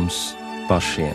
mums pašiem.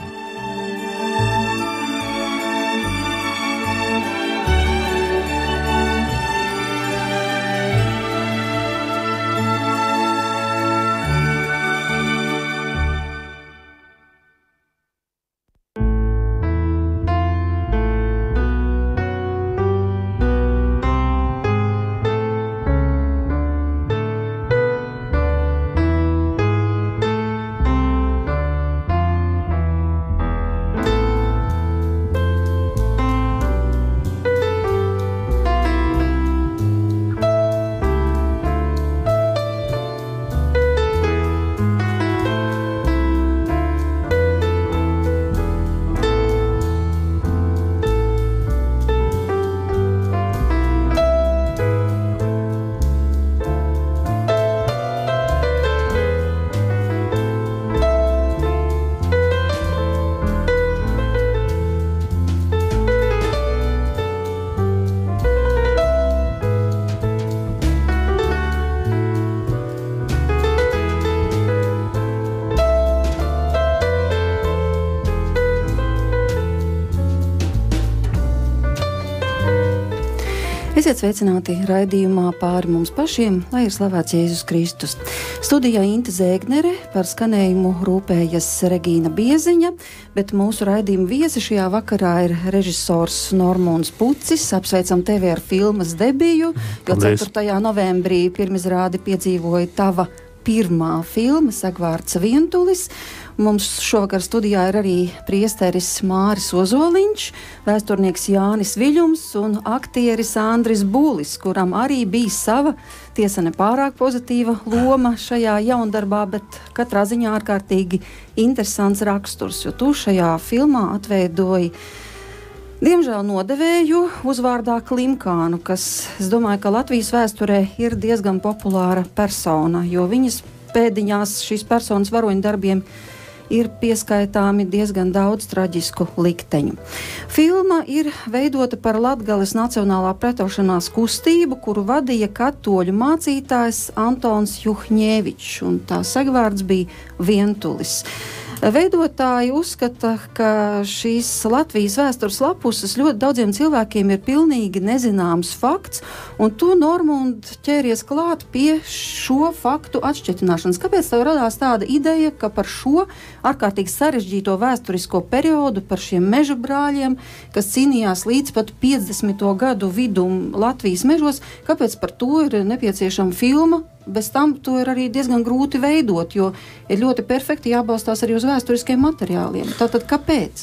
Esiet sveicināti raidījumā Pāri mums pašiem, lai ir slavēts Jēzus Kristus. Studijā Inte Zēgnere, par skanējumu rūpējas Regīna Bieziņa, bet mūsu raidījuma viesi šajā vakarā ir režisors Normons Pucis. Apsveicam tevi ar filmas debiju, jo 4. novembrī pirmizrādi piedzīvoja tava pirmā filma Sagvārds Vientulis. Mums šovakar studijā ir arī priesteris Māris Ozoliņš, vēsturnieks Jānis Viļums un aktieris Andris Būlis, kuram arī bija sava, tiesa nepārāk pozitīva loma šajā jaundarbā, bet katrā ziņā ārkārtīgi interesants raksturs, jo tu šajā filmā atveidoji, diemžēl, nodevēju uzvārdā Klimkānu, kas, es domāju, ka Latvijas vēsturē ir diezgan populāra persona, jo viņas pēdiņās šīs personas varoņdarbiem ir pieskaitāmi diezgan daudz traģisku likteņu. Filma ir veidota par Latgales nacionālā pretošanās kustību, kuru vadīja katoļu mācītājs Antons Juhņēvičs, un tā segvārds bija Vientulis. Veidotāji uzskata, ka šīs Latvijas vēstures lapuses ļoti daudziem cilvēkiem ir pilnīgi nezināms fakts, un tu, Normund, ķēries klāt pie šo faktu atšķetināšanas. Kāpēc tev radās tāda ideja, ka par šo ārkārtīgi sarežģīto vēsturisko periodu, par šiem meža brāļiem, kas cīnījās līdz pat 50. gadu vidum Latvijas mežos, kāpēc par to ir nepieciešama filma? Bez tam to ir arī diezgan grūti veidot, jo ir ļoti perfekti jābalstās arī uz vēsturiskiem materiāliem. Tātad kāpēc?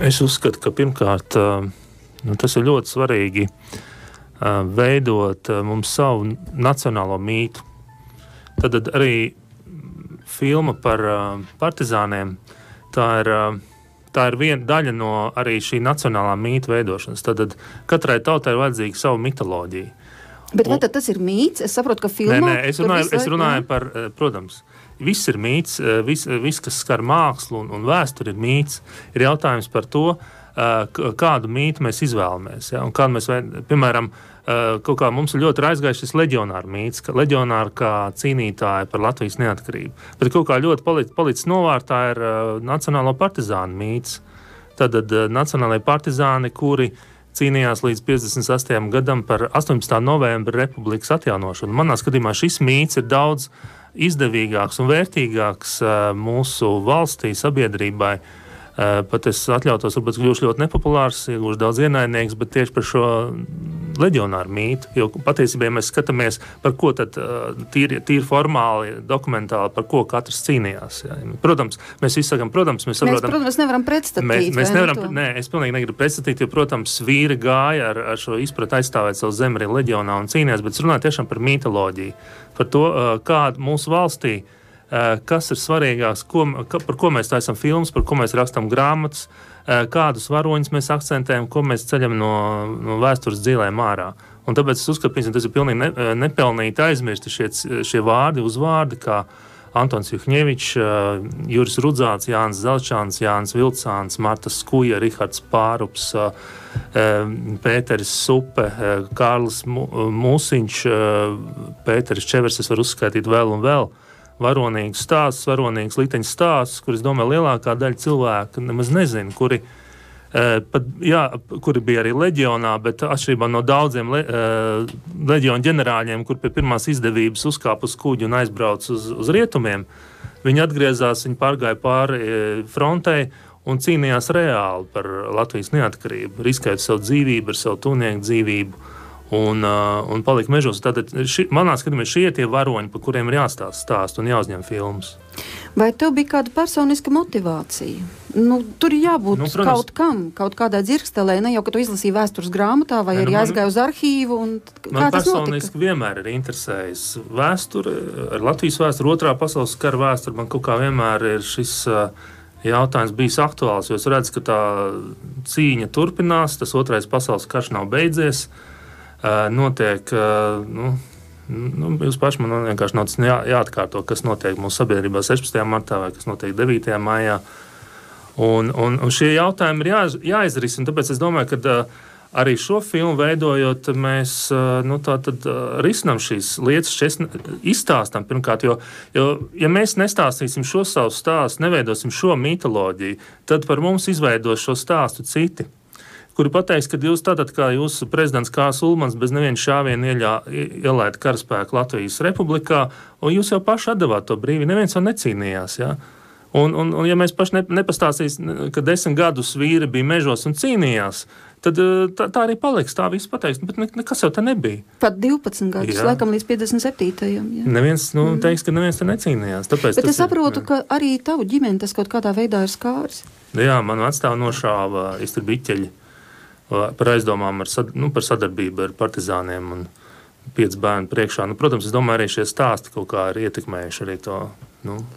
Es uzskatu, ka pirmkārt tas ir ļoti svarīgi veidot mums savu nacionālo mītu. Tad arī filma par partizāniem, tā ir viena daļa no arī šī nacionālā mīta veidošanas. Tad katrai tautai ir vajadzīga savu mitoloģiju. Bet vai tad tas ir mīts? Es saprotu, ka filmā... Nē, es runāju par, protams, viss ir mīts, viss, kas skar mākslu un vēsturi, ir mīts. Ir jautājums par to, kādu mītu mēs izvēlamies. Ja? Un kādu mēs, piemēram, kaut kā mums ir ļoti aizgājis šis leģionāru mīts, ka leģionāri kā cīnītāji par Latvijas neatkarību. Bet kaut kā ļoti palicis novārtā ir nacionālo partizānu mīts. Tad nacionālajie partizāni, kuri cīnījās līdz 58. gadam par 18. novembra republikas atjaunošanu. Manā skatījumā šis mīts ir daudz izdevīgāks un vērtīgāks mūsu valstī, sabiedrībai. Pat es atļautos, varbūt kļūšu ļoti nepopulārs, iegūšu daudz ienaidnieks, bet tieši par šo leģionāru mītu, jo patiesībā, ja mēs skatāmies, par ko tad tīri formāli, dokumentāli, par ko katrs cīnījās. Ja. Protams, mēs visi sakam, protams, mēs saprotam... Mēs nevaram pretstatīt. Mēs nevaram, es pilnīgi negribu pretstatīt, jo, protams, vīri gāja ar šo izpratu aizstāvēt savu zemi arī leģionā un cīnījās, bet es runāju tiešām par mitoloģiju, par to, kāda mūsu valstī, kas ir svarīgāks, par ko mēs taisam filmas, par ko mēs rakstam grāmatas, kādus varoņus mēs akcentējam, ko mēs ceļam no vēstures dzīlēm ārā. Un tāpēc es uzskatu, tas ir pilnīgi nepelnīti aizmirsti šie vārdi, uzvārdi, kā Antons Juhņēvičs, Juris Rudzāts, Jānis Zelčāns, Jānis Vilcāns, Marta Skuja, Rihards Pārups, Pēteris Supe, Kārlis Mūsiņš, Pēteris Čevers, es varu uzskaitīt vēl un vēl. varonīgus stāstus, varonīgus likteņu stāstus, kurus, domāju, lielākā daļa cilvēku nemaz nezina, kuri bija arī leģionā, bet atšķirībā no daudziem leģionu ģenerāļiem, kur pie pirmās izdevības uzkāpa uz kuģi un aizbrauc uz rietumiem, viņi atgriezās, viņi pārgāja pāri frontei un cīnījās reāli par Latvijas neatkarību, riskējot savu dzīvību, ar savu tuvinieku dzīvību un palika mežos. Tātad manā skatījumā šie tie varoņi, par kuriem ir jāstāsta stāst un jāuzņem filmas. Vai tev bija kāda personiska motivācija? Tur ir jābūt protams, kaut kādā dzirkstelē, ne jau, ka tu izlasīji vēstures grāmatā, vai arī aizgāji uz arhīvu. Man personiski vienmēr ir interesējis vēsture, ar Latvijas vēsturi, otrā pasaules kara vēsturi, man kaut kā vienmēr ir šis jautājums bijis aktuāls, jo es redzu, ka tā cīņa turpinās, tas otrais pasaules karš nav beidzies, notiek, jūs paši man vienkārši nav jāatkārto, kas notiek mūsu sabiedrībā 16. martā vai kas notiek 9. maijā. Un šie jautājumi ir jāizrisina, tāpēc es domāju, ka arī šo filmu veidojot, mēs risinām šīs lietas, izstāstam pirmkārt, jo ja mēs nestāstīsim šo savu stāstu, neveidosim šo mitoloģiju, tad par mums izveidos šo stāstu citi, kuri pateiks, ka jūs tātad kā jūsu prezidents Kārs Ulmans bez neviena šāviena ielaida karaspēku Latvijas republikā, un jūs jau paši atdevāt to brīvi, neviens jau necīnījās, jā. Un ja mēs paši nepastāstīsim, ka 10 gadus vīri bija mežos un cīnījās, tad tā arī paliks, tā viss pateiks, bet nekas jau te nebija. Pat 12 gadus, jā. Laikam līdz 57. Jā. Neviens, teiks, ka neviens te necīnījās. Tāpēc bet es saprotu, ka arī tavu ģimeni tas kaut kādā veidā ir skāris. Jā, man vectāvu nošāva Istribiķeļi par aizdomām par sadarbību ar partizāniem un 5 bērnu priekšā. Protams, es domāju, arī šie stāsti kaut kā ir ietekmējuši arī to.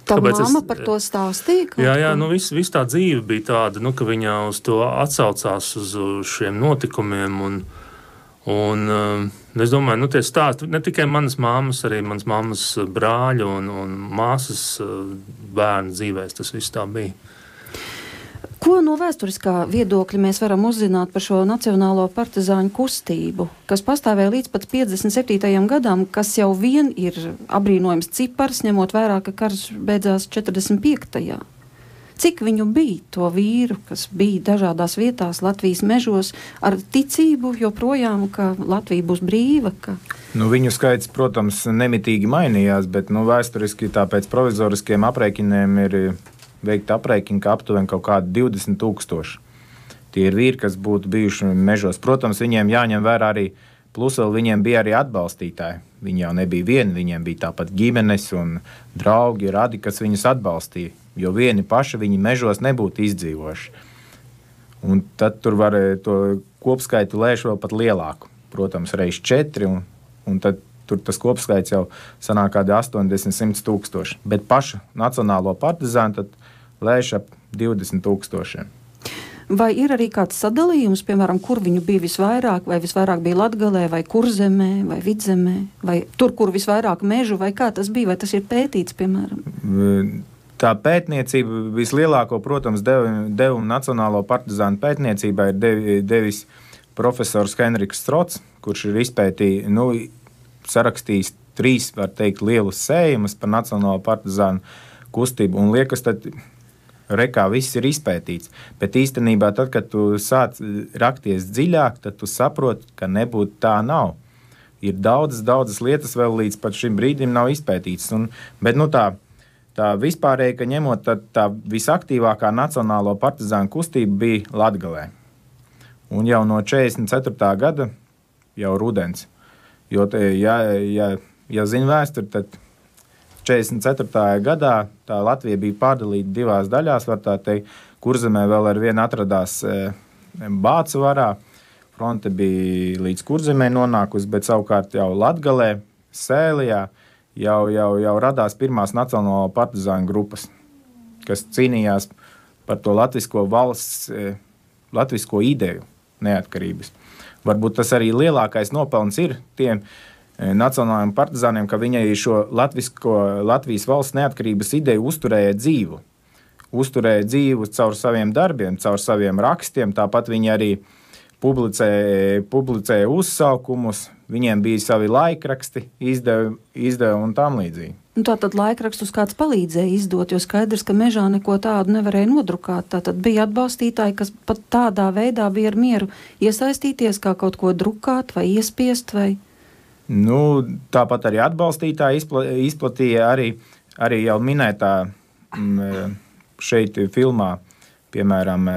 Tā mamma par to stāstīja? Jā, viss tā dzīve bija tāda, ka viņa uz to atsaucās uz šiem notikumiem un es domāju, tie stāsti, ne tikai manas mammas, arī manas mammas brāļu un māsas bērnu dzīvēs, tas viss tā bija. Ko no vēsturiskā viedokļa mēs varam uzzināt par šo nacionālo partizāņu kustību, kas pastāvēja līdz pat 57. gadam, kas jau vien ir apbrīnojams cipars, ņemot vērā, ka karš beidzās 45. Cik viņu bija to vīru, kas bija dažādās vietās Latvijas mežos, ar ticību joprojām, ka Latvija būs brīva? Viņu skaits, protams, nemitīgi mainījās, bet vēsturiski tāpēc provizoriskiem aprēķiniem ir veikt aprēķinu, ka aptuveni kaut kādi 20,000. Tie ir vīri, kas būtu bijuši mežos. Protams, viņiem jāņem vērā arī, plus vēl viņiem bija arī atbalstītāji. Viņi jau nebija vieni, viņiem bija tāpat ģimenes un draugi, radi, kas viņus atbalstīja, jo vieni paši viņi mežos nebūtu izdzīvojuši. Un tad tur var to kopskaitu lēš vēl pat lielāku. Protams, reiz 4, un tad tur tas kopskaits jau sanāk kādi 80-100 tūkstoši. Bet pašu nacionālo partizānu tad lēš ap 20,000. Vai ir arī kāds sadalījums, piemēram, kur viņu bija visvairāk, vai visvairāk bija Latgalē, vai Kurzemē, vai Vidzemē, vai tur, kur visvairāk mežu, vai kā tas bija, vai tas ir pētīts, piemēram? Tā pētniecība vislielāko, protams, devumu nacionālo partizānu pētniecībā ir devis profesors Henriks Strots, kurš ir izpētījis, sarakstījis 3, var teikt, lielus sējumus par nacionālo partizānu kustību, un liekas, tad rekā viss ir izpētīts. Bet īstenībā tad, kad tu sāc rakties dziļāk, tad tu saproti, ka nebūtu tā nav. Ir daudzas lietas vēl līdz pat šim brīdim nav izpētīts. Bet tā vispārēji, ka ņemot, tad tā visaktīvākā nacionālo partizānu kustība bija Latgalē. Un jau no 44. gada jau rudens. Jo, ja zina vēsturi, tad 44. gadā tā Latvija bija pārdalīta 2 daļās, var tā teikt, Kurzemē vēl ar vienu atradās Bācu varā, fronte bija līdz Kurzemē nonākusi, bet savukārt jau Latgalē, Sēlijā jau radās pirmās nacionālo partizāņu grupas, kas cīnījās par to latvisko valsts, latvisko ideju neatkarības. Varbūt tas arī lielākais nopelns ir tiem nacionālajiem partizāniem, ka viņi šo Latvijas valsts neatkarības ideju uzturēja dzīvu. Uzturēja dzīvu caur saviem darbiem, caur saviem rakstiem, tāpat viņi arī publicēja uzsaukumus, viņiem bija savi laikraksti, izdevumi un tam līdzīgi. Un tātad laikrakstus kāds palīdzēja izdot, jo skaidrs, ka mežā neko tādu nevarēja nodrukāt. Tātad bija atbalstītāji, kas pat tādā veidā bija ar mieru iesaistīties, kā kaut ko drukāt vai iespiest vai... Nu, tāpat arī atbalstītāji izplatīja arī jau minētā šeit filmā, piemēram,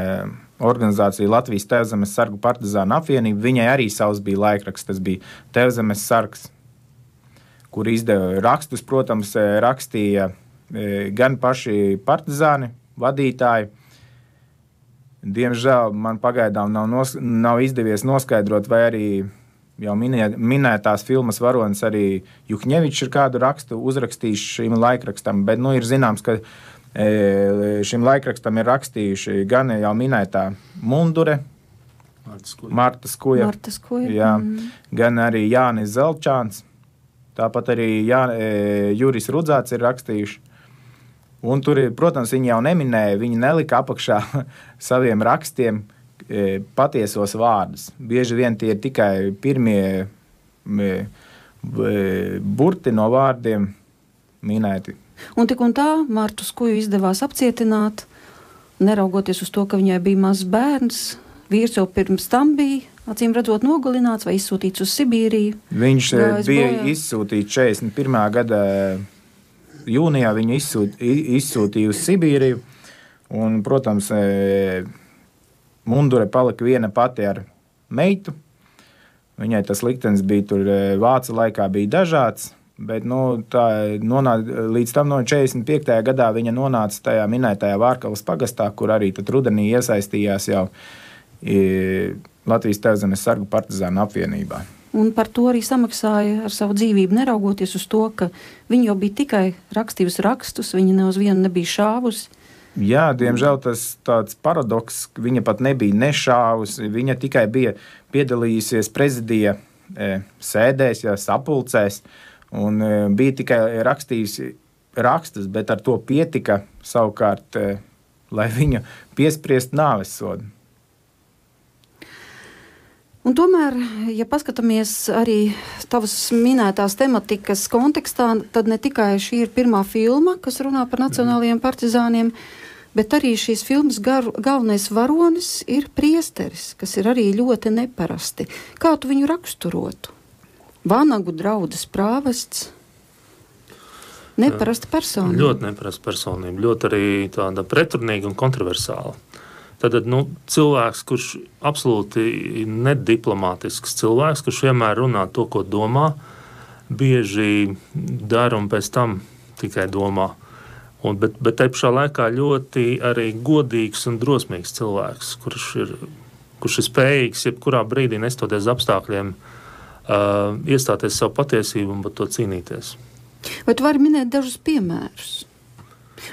organizācija Latvijas Tevzemes sargu partizānu apvienība, viņai arī savs bija laikraksts, tas bija Tevzemes sargs, kur izdeva rakstus, protams, rakstīja gan paši partizāni, vadītāji. Diemžēl man pagaidām nav izdevies noskaidrot, vai arī jau minētās filmas varonis arī Juhņevičs ir kādu rakstu uzrakstījis šim laikrakstam, bet ir zināms, ka šim laikrakstam ir rakstījuši gan jau minētā Mundure, Marta Skuja, jā, gan arī Jānis Zelčāns, tāpat arī Juris Rudzāts ir rakstījuši. Un tur, protams, viņi jau neminēja, viņi nelika apakšā saviem rakstiem patiesos vārdus. Bieži vien tie ir tikai pirmie burti no vārdiem minēti. Un tik un tā Martu Skuju izdevās apcietināt, neraugoties uz to, ka viņai bija mazs bērns. Vīrs jau pirms tam bija, acīm redzot, nogalināts vai izsūtīts uz Sibīriju. Viņš bija izsūtīts 41. gada jūnijā, viņu izsūtīja uz Sibīriju. Un, protams, Mundure palika viena pati ar meitu. Viņai tas liktenis bija tur vācu laikā bija dažāds. Bet līdz tam no 45. gadā viņa nonāca tajā minētajā Vārkalas pagastā, kur arī tad rudenī iesaistījās jau Latvijas Tevzemes sargu partizānu apvienībā. Un par to arī samaksāja ar savu dzīvību, neraugoties uz to, ka viņa jau bija tikai rakstījusi rakstus, viņa ne uz vienu nebija šāvusi. Jā, diemžēl tas tāds paradoks, ka viņa pat nebija nešāvusi, viņa tikai bija piedalījusies prezidija sēdēs, sapulcēs, un bija tikai rakstījusi rakstus, bet ar to pietika savukārt, lai viņu piespriest nāves sodu. Un tomēr, ja paskatāmies arī tavas minētās tematikas kontekstā, tad ne tikai šī ir pirmā filma, kas runā par nacionālajiem partizāniem, bet arī šīs filmas galvenais varonis ir priesteris, kas ir arī ļoti neparasti. Kā tu viņu raksturotu? Vanagu draudas prāvests, neparasta personība. Ļoti neparasta personība, ļoti arī tāda pretrunīga un kontroversāla. Tātad, cilvēks, kurš absolūti nediplomātisks cilvēks, kurš vienmēr runā to, ko domā, bieži dara un pēc tam tikai domā. Bet te pašā laikā ļoti arī godīgs un drosmīgs cilvēks, kurš ir spējīgs jebkurā brīdī nestoties apstākļiem, iestāties savu patiesību un par to cīnīties. Vai tu vari minēt dažus piemērus?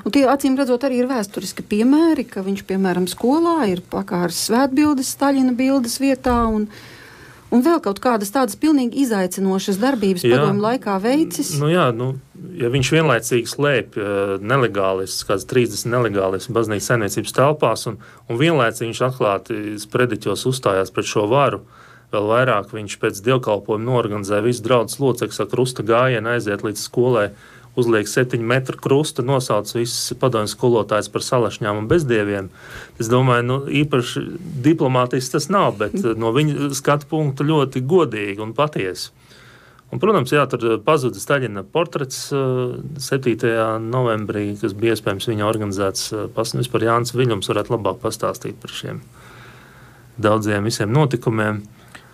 Un tie, acīm redzot, arī ir vēsturiski piemēri, ka viņš, piemēram, skolā ir pakārs svētbildes, Staļina bildes vietā un vēl kaut kādas tādas pilnīgi izaicinošas darbības padomju laikā veicis. Ja viņš vienlaicīgi slēp nelegālistus, kāds 30 nelegālistus baznīcas saimniecības telpās un vienlaicīgi viņš atklāti sprediķos uzstājās pret šo varu, vēl vairāk viņš pēc dievkalpojuma norganizē visu draudzes locekļus ar krusta gājienu, aiziet līdz skolai, uzliek 7 metru krustu, nosauc visus padomju skolotājus par salašņām un bezdieviem. Es domāju, īpaši diplomātisks tas nav, bet no viņa skatu punktu ļoti godīgi un patiesi. Un, protams, tur pazuda Staļina portrets 7. novembrī, kas bija iespējams viņa organizēts pasaules par Jānis Viļums, varētu labāk pastāstīt par šiem daudziem visiem notikumiem.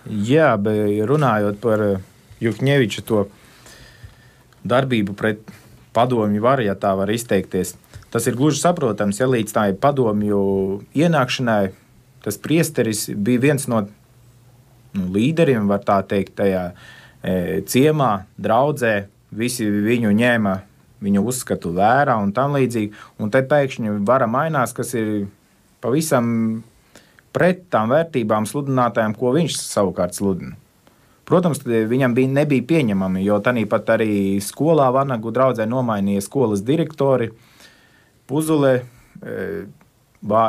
Jā, bet runājot par Juhņeviča to darbību pret padomju varu, ja tā var izteikties, tas ir gluži saprotams, ja līdz tā padomju ienākšanai tas priesteris bija viens no līderiem, var tā teikt, tajā ciemā, draudzē, visi viņu ņēma, viņu uzskatu vērā un tam līdzīgi, un te pēkšņi vara mainās, kas ir pavisam pret tām vērtībām sludinātājiem, ko viņš savukārt sludina. Protams, viņam nebija pieņemami, jo tāpat arī skolā Vanagu draudzē nomainīja skolas direktori Puzule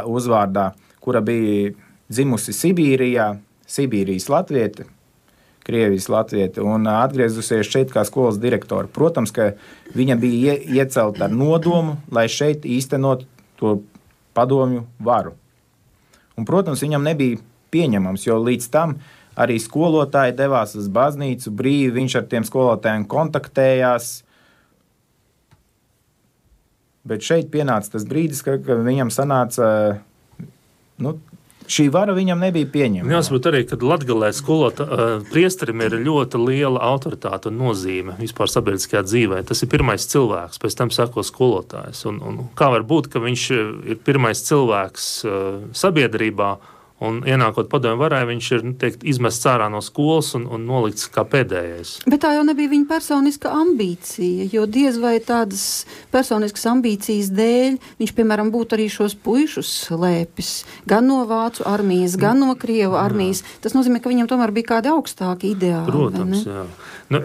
uzvārdā, kura bija dzimusi Sibīrijā, Sibīrijas latviete, Krievijas latviete, un atgriezusies šeit kā skolas direktora. Protams, ka viņa bija iecelta ar nodomu, lai šeit īstenot to padomju varu. Un, protams, viņam nebija pieņemams, jo līdz tam arī skolotāji devās uz baznīcu, brīvi viņš ar tiem skolotājiem kontaktējās. Bet šeit pienāca tas brīdis, ka viņam sanāca, šī vara viņam nebija pieņemama. Jāsaprot arī, ka Latgalē priesterim ir ļoti liela autoritāte un nozīme vispār sabiedriskajā dzīvē. Tas ir pirmais cilvēks, pēc tam sako skolotājs. Un kā var būt, ka viņš ir pirmais cilvēks sabiedrībā, un ienākot padomju varai, viņš ir izmests ārā no skolas un nolikts kā pēdējais. Bet tā jau nebija viņa personiska ambīcija, jo diez vai tādas personiskas ambīcijas dēļ viņš, piemēram, būtu arī šos puišus slēpis, gan no Vācu armijas, gan no Krievu armijas. Tas nozīmē, ka viņam tomēr bija kādi augstāki ideāli. Protams, jā.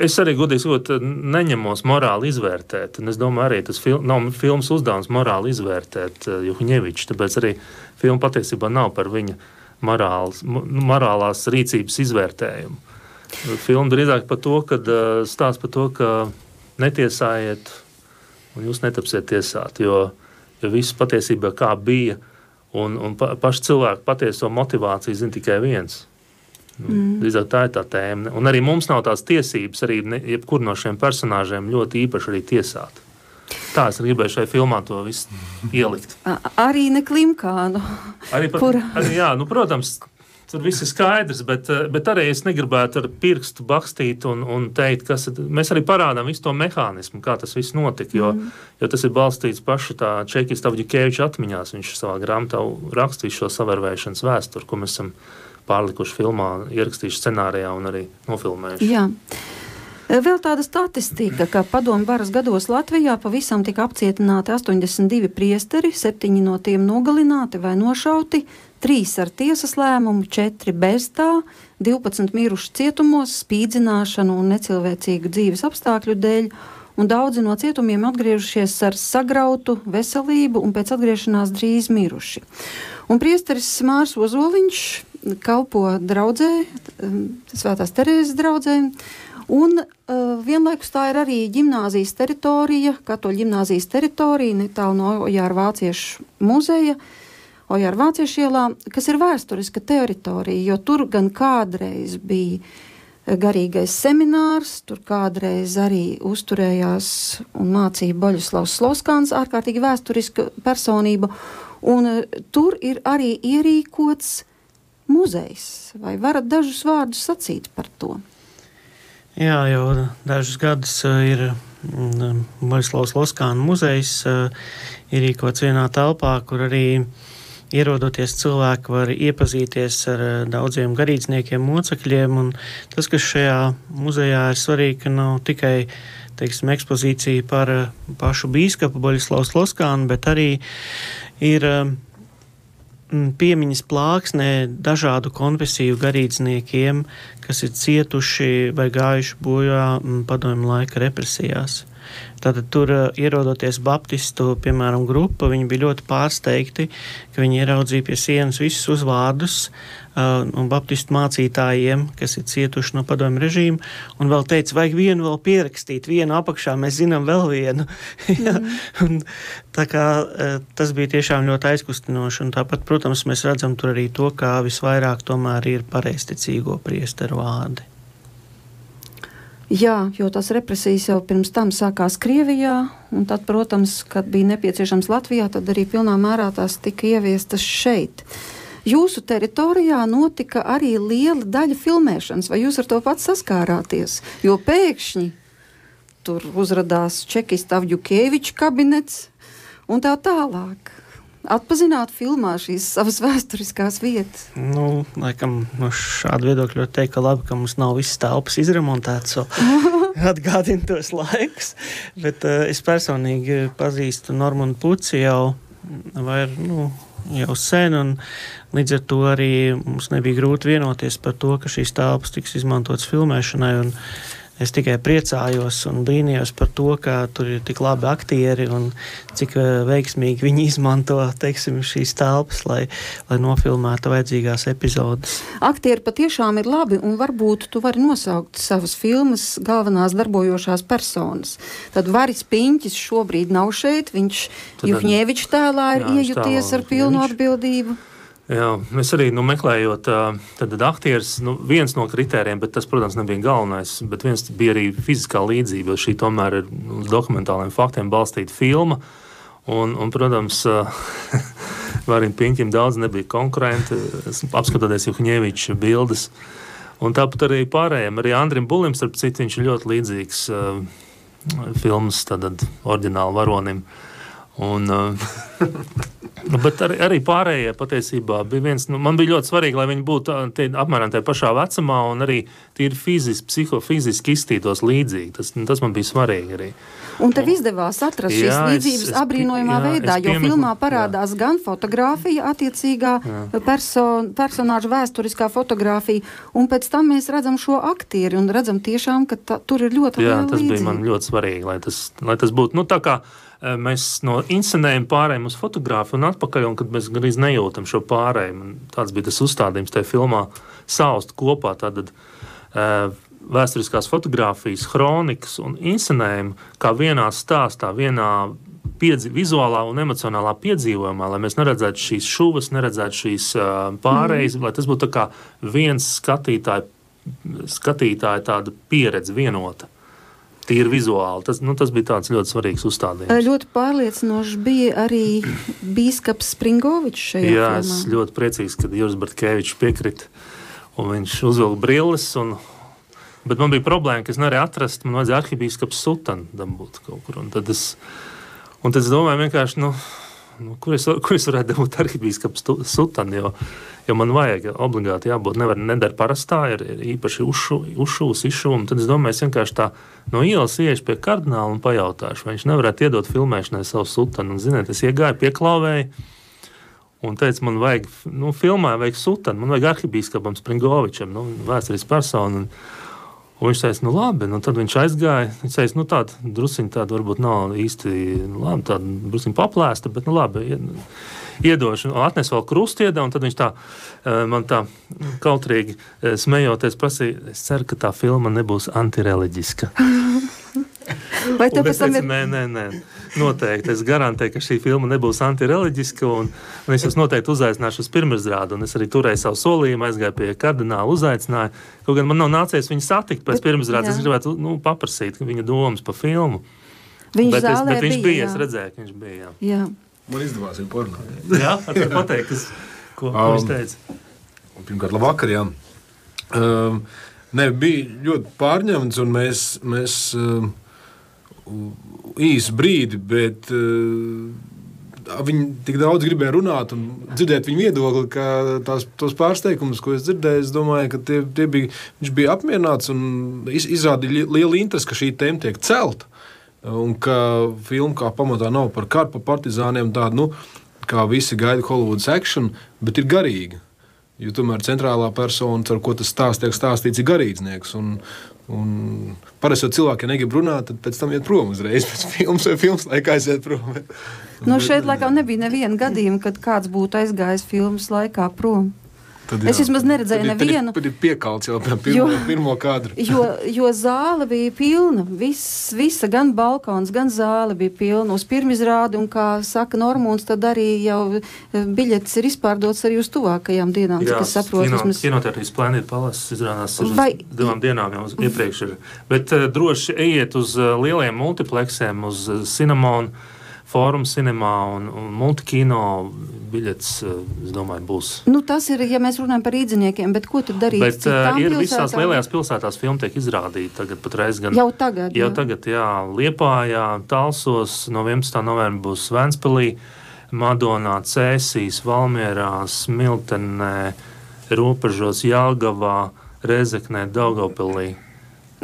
Es arī godīgi sakot, neņemos morāli izvērtēt, un es domāju, arī tas nav filmas uzdevums morāli izvērtēt Juhņeviču, tāpēc arī filma patiesībā nav par viņa morālās rīcības izvērtējumu. Filma drīzāk par to, kad stāst par to, ka netiesājiet un jūs netapsiet tiesāt, jo viss patiesībā kā bija un paši cilvēku patieso motivāciju zina tikai viens. Drīzāk tā ir tā tēma. Un arī mums nav tās tiesības arī jebkur no šiem personāžiem ļoti īpaši arī tiesāt. Tā es gribēju šai filmā to visu ielikt. Arī ne Klimkānu. Protams, tur viss ir skaidrs, bet arī es negribētu ar pirkstu bakstīt un teikt, mēs arī parādām visu to mehānismu, kā tas viss notika, jo tas ir balstīts pašu tā Čekista Avģikeviča atmiņās. Viņš savā grāmatā rakstīs šo savērvēšanas vēsturi, ko mēs esam pārlikuši filmā, ierakstījuši scenārijā un arī nofilmējuši. Jā. Vēl tāda statistika, ka padomju varas gados Latvijā pavisam tika apcietināti 82 priesteri, 7 no tiem nogalināti vai nošauti, 3 ar tiesas lēmumu, 4 bez tā, 12 miruši cietumos, spīdzināšanu un necilvēcīgu dzīves apstākļu dēļ, un daudzi no cietumiem atgriežušies ar sagrautu veselību un pēc atgriešanās drīz miruši. Un priesteris Mārs Ozoliņš kalpo draudzē, Svētās Terēzes draudzē, un vienlaikus tā ir arī ģimnāzijas teritorija, Katoļu ģimnāzijas teritorija, netālu no Ojāra Vāciešu muzeja, Ojāra Vāciešu ielā, kas ir vēsturiska teritorija, jo tur gan kādreiz bija garīgais seminārs, tur kādreiz arī uzturējās un mācīja Boļislavs Sloskāns, ārkārtīgi vēsturiska personība, un tur ir arī ierīkots muzejs. Vai varat dažus vārdus sacīt par to? Jā, jau dažus gadus ir Boļislavs Sloskāna muzejs ierīkots vienā telpā, kur arī ierodoties cilvēki var iepazīties ar daudziem garīdzniekiem, mocekļiem, un tas, kas šajā muzejā ir svarīgi, ka nav tikai, teiksim, ekspozīcija par pašu bīskapu Boļislavu Sloskānu, bet arī ir piemiņas plāksnē dažādu konfesiju garīdzniekiem, kas ir cietuši vai gājuši bojā padomju laika represijās. Tātad tur ierodoties baptistu, piemēram, grupa, viņi bija ļoti pārsteigti, ka viņi ieraudzīja pie sienas visus uzvārdus un baptistu mācītājiem, kas ir cietuši no padomju režīma, un vēl teica, vajag vienu vēl pierakstīt, vienu apakšā, mēs zinām vēl vienu. Un tā kā tas bija tiešām ļoti aizkustinoši, un tāpat, protams, mēs redzam tur arī to, kā visvairāk tomēr ir pareizticīgo priesteru vārdi. Jā, jo tās represijas jau pirms tam sākās Krievijā, un tad, protams, kad bija nepieciešams Latvijā, tad arī pilnā mērā tās tika ieviestas šeit. Jūsu teritorijā notika arī liela daļa filmēšanas, vai jūs ar to pats saskārāties? Jo pēkšņi tur uzradās Čekista Avģikeviča kabinets un tā tālāk. Atpazināt filmā šīs savas vēsturiskās vietas? Laikam no šāda viedokļa ļoti teikt, ka labi, ka mums nav visas telpas izremontētas, atgādina tos laikus, bet es personīgi pazīstu Normundu Puci jau sen, un līdz ar to arī mums nebija grūti vienoties par to, ka šīs telpas tiks izmantotas filmēšanai, un Es tikai priecājos un brīnījos par to, ka tur ir tik labi aktieri un cik veiksmīgi viņi izmanto, teiksim, šīs telpas, lai nofilmētu vajadzīgās epizodes. Aktieri patiešām ir labi, un varbūt tu vari nosaukt savas filmas galvenās darbojošās personas. Tad Varis Piņķis šobrīd nav šeit, viņš Juhņeviča tēlā ir iejuties ar pilnu atbildību. Jā, es arī meklējot tad aktieris, viens no kritērijiem, bet tas, protams, nebija galvenais, bet viens bija arī fiziskā līdzība, jo šī tomēr ir uz dokumentāliem faktiem balstīta filma, un protams, Varim Piņķim daudz nebija konkurenti, apskatoties Juhņeviča bildes, un tāpat arī pārējiem, arī Andrim Bulim, starp citu, viņš ir ļoti līdzīgs filmas tātad oriģinālu varonim. Un, bet arī pārējie patiesībā bija viens, man bija ļoti svarīgi, lai viņi būtu apmēram tajā pašā vecumā un arī tīri psihofiziski izstītos līdzīgi. Tas man bija svarīgi arī. Un tev izdevās atrast šīs līdzības abrīnojumā veidā, jo filmā parādās gan fotogrāfija, attiecīgā personāža vēsturiskā fotogrāfija, un pēc tam mēs redzam šo aktieri un redzam tiešām, ka tur ir ļoti liela līdzība. Jā, tas bija man ļoti svarīgi, lai tas būtu, tā kā mēs no inscenējuma pārējām uz fotogrāfiju un atpakaļ, un kad mēs gandrīz nejūtam šo pārējumu. Tāds bija tas uzstādījums tajā filmā saust kopā tātad vēsturiskās fotogrāfijas, hronikas un inscenējumu kā vienā stāstā, vienā vizuālā un emocionālā piedzīvojumā, lai mēs neredzētu šīs šuvas, neredzētu šīs pārējas, lai tas būtu tā kā viens skatītāja tāda pieredze vienota. Tīri vizuāli. Tas bija tāds ļoti svarīgs uzstādījums. Ļoti pārliecinoši bija arī bīskaps Springovičs šajā filmā. Jā, es ļoti priecīgs, kad Juris Bartkevičs piekrita, un viņš uzvilka brilles, bet man bija problēma, ka es nevarēju atrast, man vajadzēja arhibīskaps Sutanu dabūt kaut kur, un tad es domāju vienkārši, kur es varētu dabūt arhibīskaps Sutanu, jo man vajag obligāti jābūt, nedara parastā, ir īpaši uzšūs, izšūm, tad es domāju, es vienkārši tā no ielas iešu pie kardināla un pajautāšu, vai viņš nevarētu iedot filmēšanai savu Sutanu, un ziniet, es iegāju, pieklauvēju, un teicu, man vajag, filmā vajag Sutanu, man vajag arhibīskapam Springovičam, vēsturis personu, un viņš teica, labi, tad viņš aizgāja, viņš teica, tāda drusiņa tāda varbūt nav īsti, labi, tāda drusiņa paplēsta, bet labi, iedošu, atnes vēl krustu iedā, un tad viņš man tā kautrīgi smejoties prasīja, es ceru, ka tā filma nebūs antireliģiska. Vai tev pēc tam ir? Nē, noteikti. Es garantēju, ka šī filma nebūs antireliģiska, un es jūs noteikti uzaicināšu uz pirmizrādi, un es arī turēju savu solījumu, aizgāju pie kardināla, uzaicināju. Kaut gan man nav nācies viņu satikt pēc pirmizrādes, es gribētu paprasīt viņa domas par filmu. Viņš viņš bija, es redzēju, ka viņš bija. Jā. Man izdevās viņu porunāt. Jā, ar tevi pateikt, ko viņš teica. Pirmkārt, labvakar, jā. Bija ļoti pārņemts, un mēs īsu brīdi, bet viņi tik daudz gribēja runāt un dzirdēt viņu viedokli, ka tos pārsteigumus, ko es dzirdēju, es domāju, ka viņš bija apmierināts un izrādīja lielu interesi, ka šī tēma tiek celta. Un ka filma kā pamatā nav par karu, par partizāniem, tāda, kā visi gaida Hollywoods action, bet ir garīga. Jo tomēr centrālā persona, ar ko tas tiek stāstīts, ir garīdznieks. Un parasti jau cilvēki, ja negrib runāt, tad pēc tam iet prom uzreiz pēc filmas vai filmas laikā aiziet prom. Šeit laikā nebija neviena gadījuma, kad kāds būtu aizgājis filmas laikā prom. Es vismaz neredzēju nevienu. Tad ir piekalts jau pirmo kadru. Jo zāle bija pilna. Visa, gan balkons, gan zāle bija pilna uz pirmizrādi, un, kā saka Normūns, tad arī jau biļetes ir izpārdots arī uz tuvākajām dienām. Jā, kas saprotu. Kinoteātris Planet Palace izrādās uz 2 dienām jau iepriekš ir. Bet droši ejiet uz lieliem multiplexiem, uz Cinemon, Fórum Cinemā un Multikino biļets, es domāju, būs. Tas ir, ja mēs runājam par rīdziniekiem, bet ko tad darīt? Bet ir visās lielajās pilsētās filma tiek izrādīta tagad patreiz gan. Jau tagad, jā. Liepājā, Talsos, no 11. novembra būs Ventspilī, Madonā, Cēsīs, Valmierā, Smiltenē, Robežos, Jelgavā, Rezeknē, Daugavpilī.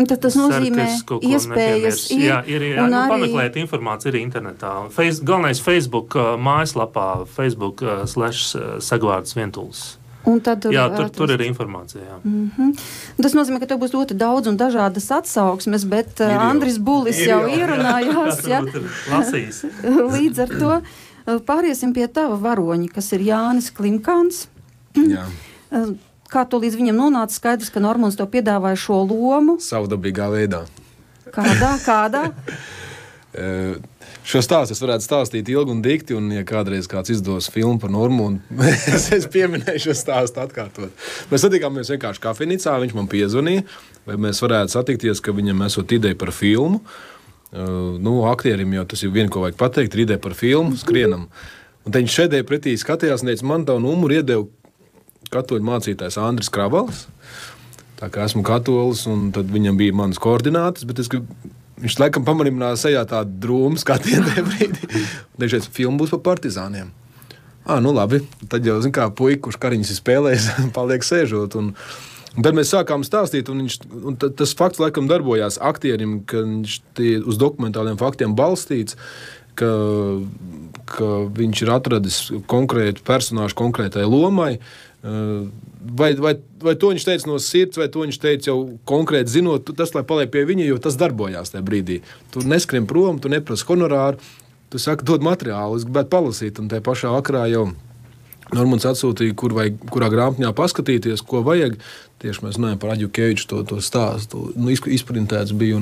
Tad tas nozīmē iespējas ir pameklēt informāciju arī internetā. Galvenais Facebook mājaslapā, Facebook/Sagvārds Vientulis. Un tad jā, tur ir informācija. Jā. Tas nozīmē, ka tev būs ļoti daudz un dažādas atsauksmes, bet Andris Bulis jau ierunājās. Ja? Lasījis. Līdz ar to pāriesim pie tava varoņa, kas ir Jānis Klimkāns. Jā. Kā tu līdz viņam nonāca? Skaidrs, ka Normons tev piedāvāja šo lomu. Savdabīgā veidā. Kādā? Šo stāstu es varētu stāstīt ilgi un dikti, un ja kādreiz kāds izdos filmu par Normūnu, es pieminēju šo stāstu atkārtot. Mēs satikāmies vienkārši kafejnīcā, viņš man piezvanīja, vai mēs varētu satikties, ka viņam esot ideja par filmu. Aktierim jau tas ir vien, ko vajag pateikt, ir ideja par filmu, skrienam. Un viņš šedēja pretī skatījās un teica, man tavu numuru iedeva katoļu mācītājs Andris Kravalis. Tā kā esmu katolis, un tad viņam bija manas koordinātas, bet viņš laikam pamanīja sejā tādu drūmu skatienu tajā brīdī. Viņš teica, filma būs par partizāniem. Labi. Tad jau, zin kā, puika, kurš kariņas ir spēlējis, paliek sēžot. Un tad mēs sākām stāstīt, un tas fakts laikam darbojās aktierim, ka viņš uz dokumentāliem faktiem balstīts, ka viņš ir atradis konkrētu personāžu konkrētai lomai. Vai to viņš teica no sirds, vai to viņš teica jau konkrēti zinot, tas, lai paliek pie viņa, jo tas darbojās tajā brīdī. Tu neskrien prom, tu neprasi honorāru, tu saki, dod materiālu, es gribētu palasīt, un tajā pašā vakarā jau Normons atsūtīja, kurā grāmatņā paskatīties, ko vajag. Tieši mēs runājam par Aģukeviču to stāstu, izprintēts bija,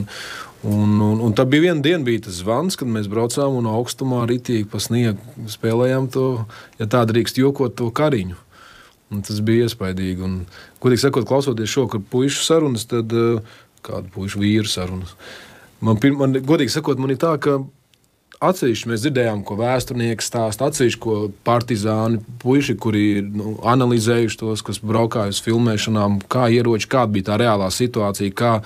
un tā bija viena diena, bija tas zvans, kad mēs braucām un augstumā ritīgi pa sniegu spēlējām to, ja tā drīkst jokot, to kariņu. Un tas bija iespaidīgi. Un, godīgi sakot, klausoties šokar puišu sarunas, tad kādu puišu vīru sarunas. Man, godīgi sakot, man ir tā, ka atsevišķi mēs dzirdējām, ko vēsturnieki stāsta, atsevišķi, ko partizāni, puiši, kuri ir analizējuši tos, kas braukāja uz filmēšanām, kā ieroči, kāda bija tā reālā situācija, kā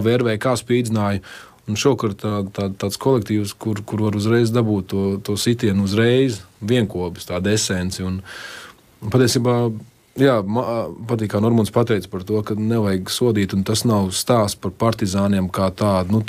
vervēja, kā spīdzināja. Un šokar tāds kolektīvs, kur var uzreiz dabūt to sitienu uzreiz, vienkopis, tāda esenci. Un patiesībā, jā, patīk, kā Normons pateica par to, ka nevajag sodīt, un tas nav stāsts par partizāniem kā tādu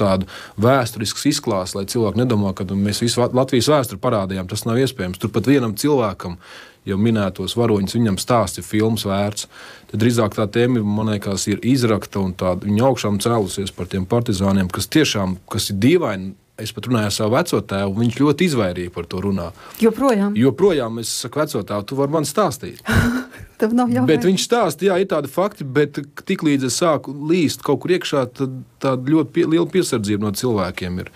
vēsturisks izklāsts, lai cilvēki nedomā, ka mēs visu Latvijas vēsturi parādījām. Tas nav iespējams. Turpat vienam cilvēkam, jau minētos varoņus, viņam stāsts ir filmas vērts. Tad drīzāk tā tēma, man liekas, ir izrakta un tāda viņa augšām cēlusies par tiem partizāniem, kas ir dīvaini. Es pat runāju ar savu veco tēvu, viņš ļoti izvairīja par to runā. Joprojām es saku, veco tēvu, tu vari man stāstīt. Tev nav jāvajag. Bet viņš stāsta, jā, ir tādi fakti, bet tiklīdz es sāku līst kaut kur iekšā, tad tāda ļoti liela piesardzība no cilvēkiem ir.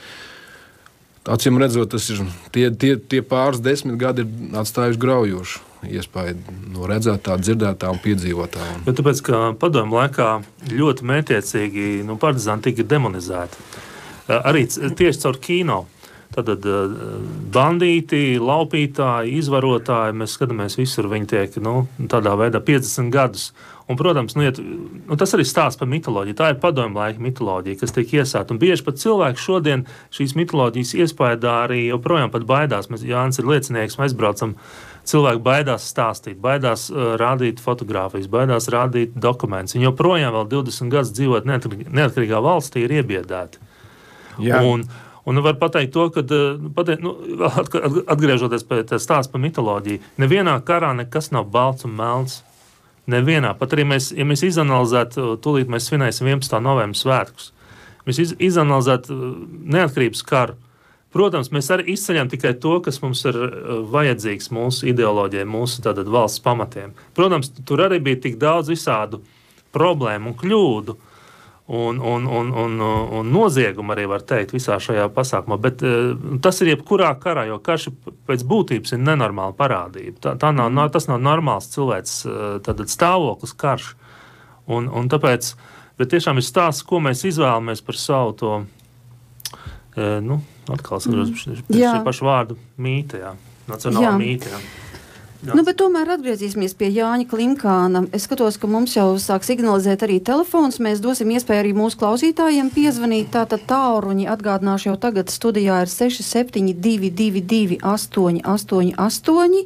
Acīm redzot, tas ir tie pāris 10 gadi ir atstājuši graujošu iespēju no redzētā, dzirdētā un piedzīvotā. Bet tāpēc, ka padomju laikā ļoti mētiecīgi partizāni tika demonizēti. Arī tieši caur kino. Tātad bandīti, laupītāji, izvarotāji, mēs skatāmies visur, viņi tiek tādā veidā 50 gadus. Un, protams, tas arī stāsts par mitoloģiju. Tā ir padomju laika mitoloģija, kas tiek iesāta. Un bieži pat cilvēki šodien šīs mitoloģijas iespējā arī joprojām pat baidās. Jānis ir liecinieks, mēs braucam, cilvēki baidās stāstīt, baidās rādīt fotogrāfijas, baidās rādīt dokumentus. Viņi joprojām vēl 20 gadus dzīvot neatkarīgā valstī ir iebiedēti. Jā. Un var pateikt to, ka, atgriežoties pie tā stāsta par mitoloģiju, nevienā karā nekas nav balts un melns. Nevienā. Pat arī ja mēs izanalizētu, tūlīt mēs svinēsim 11. novembra svētkus, mēs izanalizētu neatkarības karu. Protams, mēs arī izceļam tikai to, kas mums ir vajadzīgs mūsu ideoloģijai, mūsu tātad valsts pamatiem. Protams, tur arī bija tik daudz visādu problēmu un kļūdu, un noziegumu arī var teikt visā šajā pasākumā, bet tas ir jebkurā karā, jo karš pēc būtības ir nenormāla parādība. Tas nav normāls cilvēks stāvoklis karš. Un tāpēc, bet tiešām ir stāsts, ko mēs izvēlamies par savu to, atkal šo pašu vārdu mīte, nacionāla mīte, Bet tomēr atgriezīsimies pie Jāņa Klimkāna. Es skatos, ka mums jau sāk signalizēt arī telefons. Mēs dosim iespēju arī mūsu klausītājiem piezvanīt. Tātad tālruņi atgādināšu jau tagad studijā ir 6722 888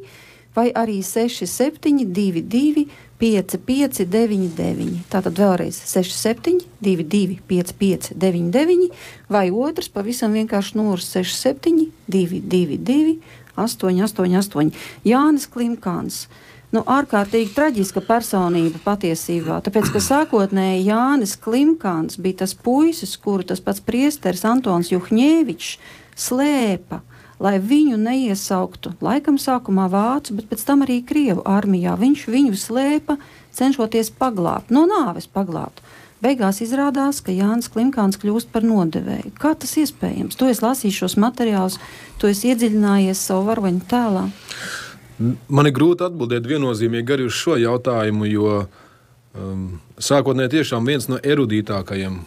vai arī 6722 5599. Tātad vēlreiz 6722 5599 vai otrs pavisam vienkārši numurs 6722 888. Jānis Klimkāns. ārkārtīgi traģiska personība patiesībā. Tāpēc, ka sākotnēji Jānis Klimkāns bija tas puisis, kuru tas pats priesteris Antons Juhņēvičs slēpa, lai viņu neiesauktu, laikam sākumā vācu, bet pēc tam arī Krievu armijā. Viņš viņu slēpa, cenšoties paglābt, no nāves paglābt. Beigās izrādās, ka Jānis Klimkāns kļūst par nodevēju. Kā tas iespējams? Tu esi lasījis šos materiālus, tu esi iedziļinājies savu varoņu tēlā. Man ir grūti atbildēt viennozīmīgi arī uz šo jautājumu, jo sākotnēji tiešām viens no erudītākajiem,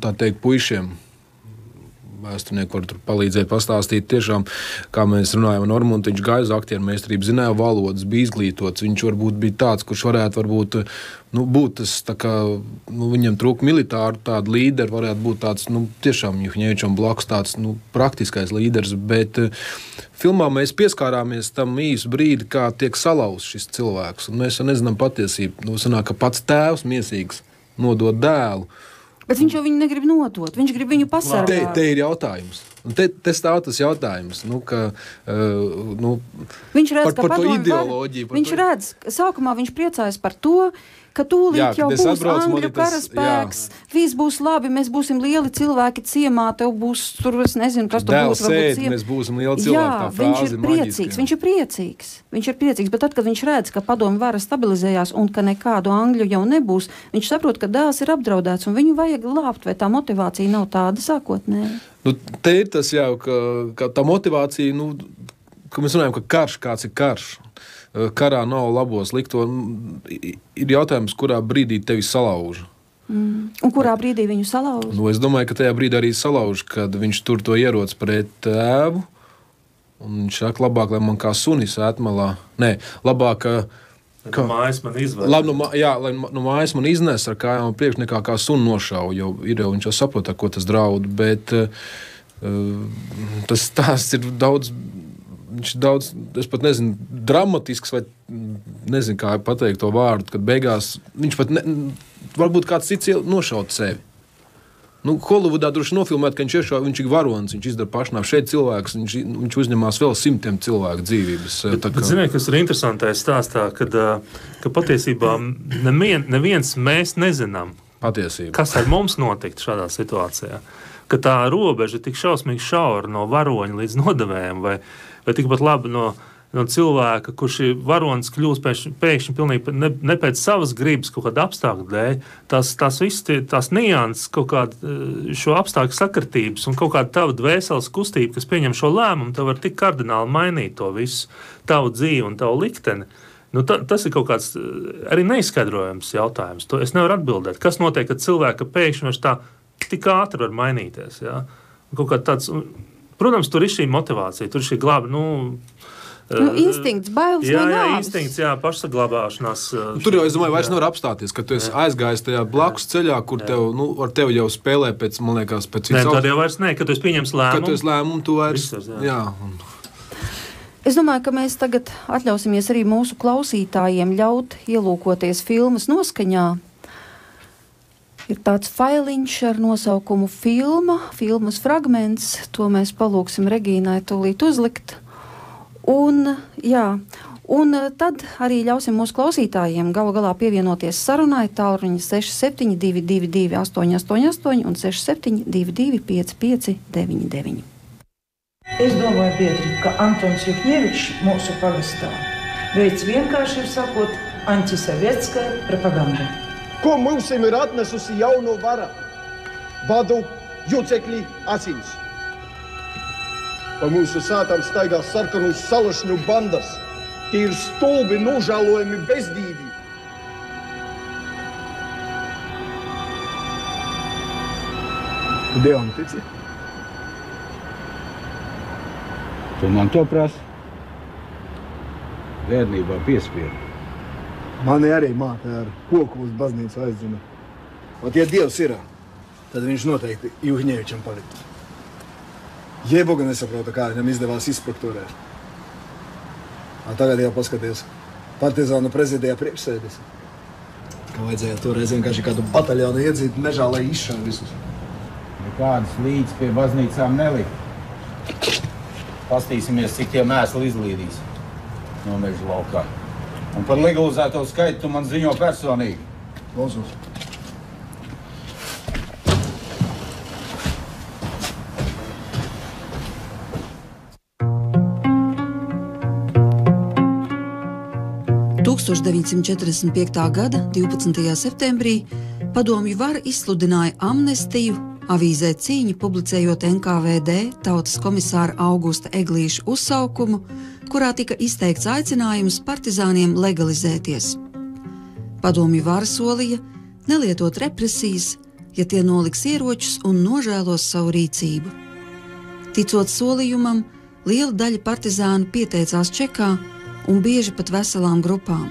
tā teikt, puišiem, vēsturnieki var tur palīdzēt pastāstīt tiešām, kā mēs runājam ar Normundu, viņš gāja uz aktieru meistarību, zināja valodas, bija izglītots, viņš varbūt bija tāds, kurš varētu būt tas tā kā, viņam trūk militāru tādu līderu, varētu būt tāds, tiešām Juhņēvičam blakus tāds, praktiskais līderis, bet filmā mēs pieskārāmies tam īsu brīdi, kā tiek salauzts šis cilvēks, un mēs nezinām patiesību. Sanāk, ka pats tēvs miesīgs nodod dēlu. Bet viņš jau viņu negrib nodot, viņš grib viņu pasargāt. Te ir jautājums. Te stāv tas jautājums, viņš redz, par to ideoloģiju. Viņš redz, sākumā viņš priecājas par to, ka tūlīt jau būs Angļu karaspēks, viss būs labi, mēs būsim lieli cilvēki ciemā, tev būs tur, es nezinu, kas tur būs, varbūt ciemā. Mēs būsim lieli cilvēki, tā frāze ir maģiska. Viņš ir priecīgs, bet tad, kad viņš redz, ka padomju vara stabilizējās un ka nekādu Angļu jau nebūs, viņš saprot, ka dēls ir apdraudēts un viņu vajag glābt, vai tā motivācija nav tāda sākotnēji? Te ir tas jau, ka tā motivācija, ka mēs runājam, ka kāds ir karš. Karā nav labo slikto. Ir jautājums, kurā brīdī tevi salauž. Un kurā brīdī viņu salauž? Es domāju, ka tajā brīdī arī salauž, kad viņš tur to ieroc pret tēvu. Un viņš saka, labāk, lai man kā sunis atmalā. Nē, labāk, no mājas man izvēl. Labi, lai no mājas man iznes ar kājām priekš nekā kā sunu nošauj, jo viņš jau saprot, ko tas draud, bet tas stāsts ir daudz, viņš ir daudz, es pat nezinu, dramatisks, vai nezinu, kā pateikt to vārdu, kad beigās viņš pat, varbūt kāds cits nošaut sevi. Holivudā droši nofilmēt, ka viņš ir varonis, viņš izdara pašnāvu. Šeit cilvēks, viņš uzņemās vēl 100 cilvēku dzīvības. Bet ziniet, kas ir interesantais stāstā, ka patiesībā neviens mēs nezinām, kas ar mums notikt šādā situācijā. Ka tā robeža ir tik šausmīgi šaura no varoņa līdz nodevējiem, vai tikpat labi no cilvēka, kurš ir varonis kļūst pēkšņi pilnīgi ne pēc savas gribas kaut kāda apstākļa dēļ, tās nianses, kaut kāda šo apstākļu sakritības un kaut kāda tava dvēseles kustība, kas pieņem šo lēmumu, tev var tik kardināli mainīt to visu, tavu dzīvi un tavu likteni. Tas ir kaut kāds arī neizskaidrojams jautājums. To es nevaru atbildēt. Kas notiek, kad cilvēka pēkšņi vairs tā tik ātri var mainīties? Ja? Kaut kā tāds, protams, tur ir šī motivācija, tur ir šī glāba, instinkts, bailes no nāves. Jā, instinkts, pašsaglabāšanās. Tur jau, es domāju, vairs nevar apstāties, ka tu esi aizgājis tajā blakus ceļā, kur ar tevi jau spēlē pēc, man liekas, pēc Nē, tad jau vairs ne, kad tu esi pieņems lēmumu. Kad tu esi lēmumu, tu vairs, jā. Es domāju, ka mēs tagad atļausimies arī mūsu klausītājiem ļaut ielūkoties filmas noskaņā. Ir tāds failiņš ar nosaukumu filmas fragments, to mēs palūksim Regīnai tūlīt uzlikt. Un tad arī ļausim mūsu klausītājiem galu galā pievienoties sarunai tālruņa 6722 888 un 6722 5599. Es domāju, biedri, ka Antons Juhņēvičs mūsu pagastā veids vienkārši ir sakot antisovietskai propaganda. Ko mums ir atnesusi jauno vara? Badu, jucekļi, asins. Pa mūsu sātām staigās sarkanus salašņu bandas. Tie ir stulbi, nožēlojami bezdīvi. Dievam tici? Tu man to prasi? Bērnībā piespiedu. Mani arī māte ar koku uz baznīcu aizzina. Un ja Dievs ir, tad viņš noteikti Juhņēvičam palikt. Jeboga nesaprota, kā viņam izdevās izprakturēt. Tagad jau paskaties, partizānu prezidijā priekšsēdis. Kā vajadzēja toreiz vienkārši kādu bataljonu iedzīt mežā, lai izšāv visus. Nekādas līdz pie baznīcām nelikt. Pastīsimies, cik tie mēsli izlīdīs no meža laukā. Un par legalizēto skaitu tu man ziņo personīgi. Klausos. Gada 12. septembrī padomju vara izsludināja amnestiju, avīzē Cīņa publicējot NKVD tautas komisāra Augusta Eglīša uzsaukumu, kurā tika izteikts aicinājums partizāniem legalizēties. Padomju vara solīja nelietot represijas, ja tie noliks ieročus un nožēlos savu rīcību. Ticot solījumam, liela daļa partizānu pieteicās čekā un bieži pat veselām grupām.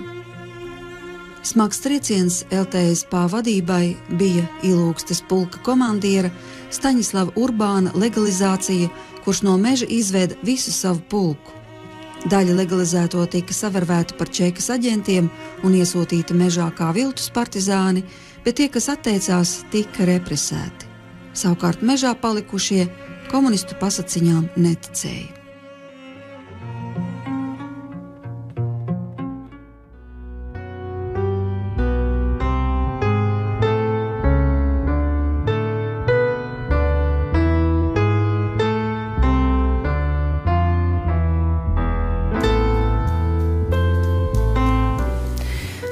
Smags trieciens LTSP vadībai bija Ilūgstes pulka komandiera Staņislava Urbāna legalizācija, kurš no meža izveda visu savu pulku. Daļa legalizēto tika savervēta par čekas aģentiem un iesūtīta mežā kā viltus partizāni, bet tie, kas atteicās, tika represēti. Savukārt mežā palikušie komunistu pasaciņām neticēja.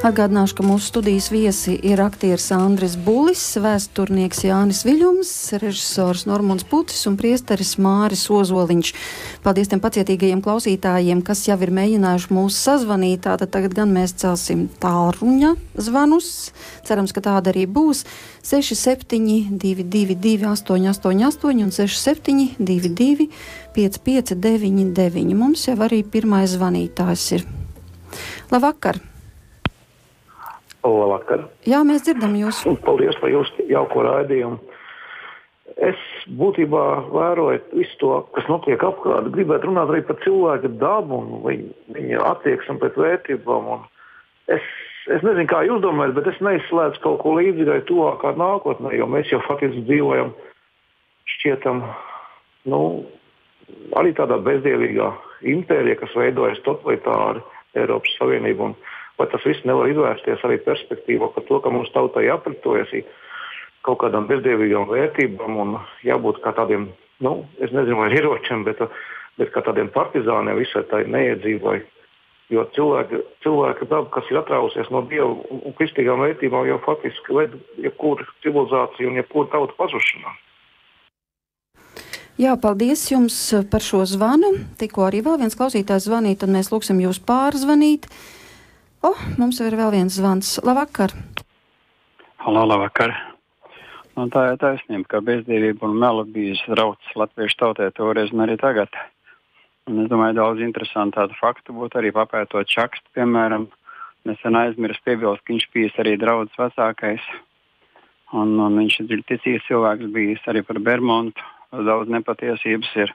Atgādināšu, ka mūsu studijas viesi ir aktieris Andris Bulis, vēsturnieks Jānis Viļums, režisors Normunds Pucis un priesteris Māris Ozoliņš. Paldies tiem pacietīgajiem klausītājiem, kas jau ir mēģinājuši mūs sazvanīt. Tātad tagad gan mēs celsim tālruņa zvanus. Cerams, ka tāda arī būs. 6722 888 un 6722 5599. Mums jau arī pirmais zvanītājs ir. Labvakar! Labvakar. Jā, mēs dzirdam jūs. Paldies par jūsu jauko raidījumu. Es būtībā vēroju visu to, kas notiek apkārt. Gribētu runāt arī par cilvēku dabu un viņa attieksmi pret vērtībām. Es nezinu, kā jūs domājat, bet es neizslēdzu kaut ko līdzīgai tuvākā nākotnē, jo mēs jau faktiski dzīvojam šķietam, arī tādā bezdievīgā impērija, kas veidojas totalitāri Eiropas Savienību. Vai tas viss nevar izvērsties arī perspektīvā par to, ka mums tautai jāpretojas kaut kādām bezdievīgām vērtībām un jābūt kā tādiem, es nezinu, vai ieročiem, bet kā tādiem partizāniem visai tai neiedzīvai. Jo cilvēka daba, kas ir atrausies no Dieva un kristīgām vērtībām, jau faktiski ved jebkuru civilizāciju un jebkuru tautu pazušanā. Jā, paldies jums par šo zvanu. Tikko arī vēl viens klausītājs zvanīt, tad mēs lūksim jūs pārzvanīt. Mums ir vēl viens zvans. Labvakar! Halo, labvakar! Tā ir taisnība, ka bezdievība un mela bijis drauds latviešu tautai toreiz un arī tagad. Un es domāju, daudz interesantu tādu faktu būtu arī papētot Čakstu, piemēram. Nesen aizmirst piebilst, ka viņš bijis arī drauds vecākais. Un viņš ir ticīgs cilvēks bijis arī par Bermontu. Daudz nepatiesības ir.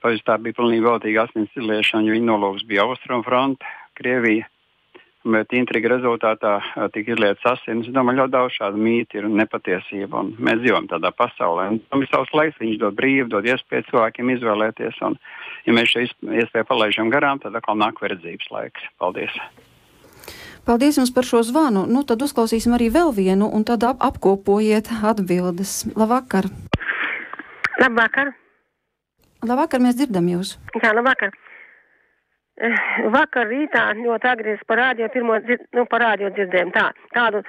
Tā bija pilnīgi veltīga asins izliešana, jo viņa nolūks bija Austrumfronte, Krievija. Bet intriga rezultātā tika izlietas asinis. Es domāju, ļoti daudz šādu mītu ir un nepatiesība. Un mēs dzīvojam tādā pasaulē. Un savs laiks viņš dod brīvu, dod iespēju cilvēkiem izvēlēties. Un, ja mēs šo iespēju palaižam garām, tad atkal nāk verdzības laiks. Paldies! Paldies jums par šo zvanu. Tad uzklausīsim arī vēl vienu un tad apkopojiet atbildes. Labvakar! Labvakar! Labvakar, mēs dzirdam jūs. Jā, labvakar! Vakar rītā ļoti agri par rādio dzirdējām tādu,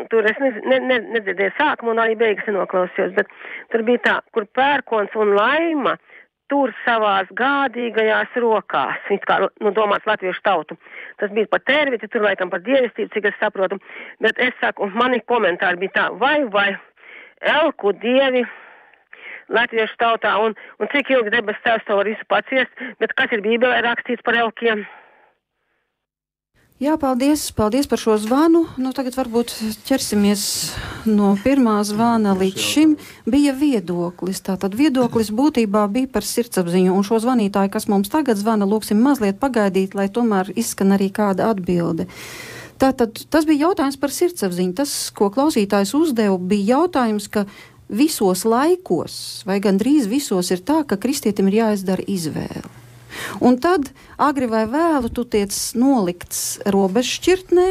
tur es nedzirdēju sākumu un arī beigas nenoklausījos, bet tur bija tā, kur Pērkons un Laima tur savās gādīgajās rokās, kā domāts latviešu tautu. Tas bija par tērviti, tur laikam par dievistību, cik es saprotu, bet es saku, mani komentāri bija tā, vai elku dievi latviešu tautā un cik ilgi debes tēvs to var visu paciest, bet kas ir Bībelē rakstīts par elkiem? Jā, paldies par šo zvanu. Tagad varbūt ķersimies no pirmā zvana līdz šim. Bija viedoklis. Tātad viedoklis būtībā bija par sirdsapziņu, un šo zvanītāju, kas mums tagad zvana, lūksim mazliet pagaidīt, lai tomēr izskan arī kāda atbilde. Tātad tas bija jautājums par sirdsapziņu. Tas, ko klausītājs uzdeva, bija jautājums, ka visos laikos, vai gandrīz visos, ir tā, ka kristietim ir jāizdara izvēle. Un tad, agri vai vēlu, tu tiec nolikts robežšķirtnē,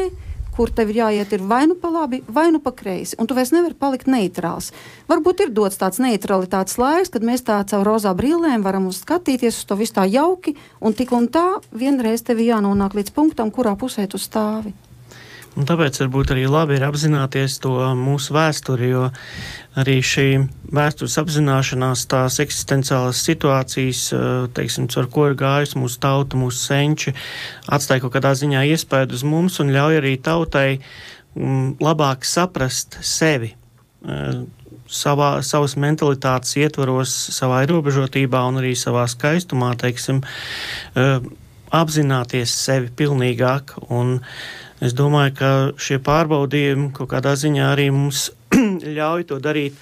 kur tev ir jāiet vai nu pa labi, vai nu pa kreisi, un tu vairs nevari palikt neitrāls. Varbūt ir dots tāds neutralitātes laiks, kad mēs tā caur rozā brillēm varam skatīties uz to visu tā jauki, un tik un tā vienreiz tev jānonāk līdz punktam, kurā pusē tu stāvi. Un tāpēc varbūt arī labi ir apzināties to mūsu vēsturi, jo arī šī vēstures apzināšanās, tās eksistenciālas situācijas, teiksim, ar ko ir gājis mūsu tauta, mūsu senči, atstāja kaut kādā ziņā iespēju uz mums un ļauj arī tautai labāk saprast sevi. Savas mentalitātes ietvaros, savā ierobežotībā un arī savā skaistumā, teiksim, apzināties sevi pilnīgāk. Un es domāju, ka šie pārbaudījumi kaut kādā ziņā arī mums ļauj to darīt.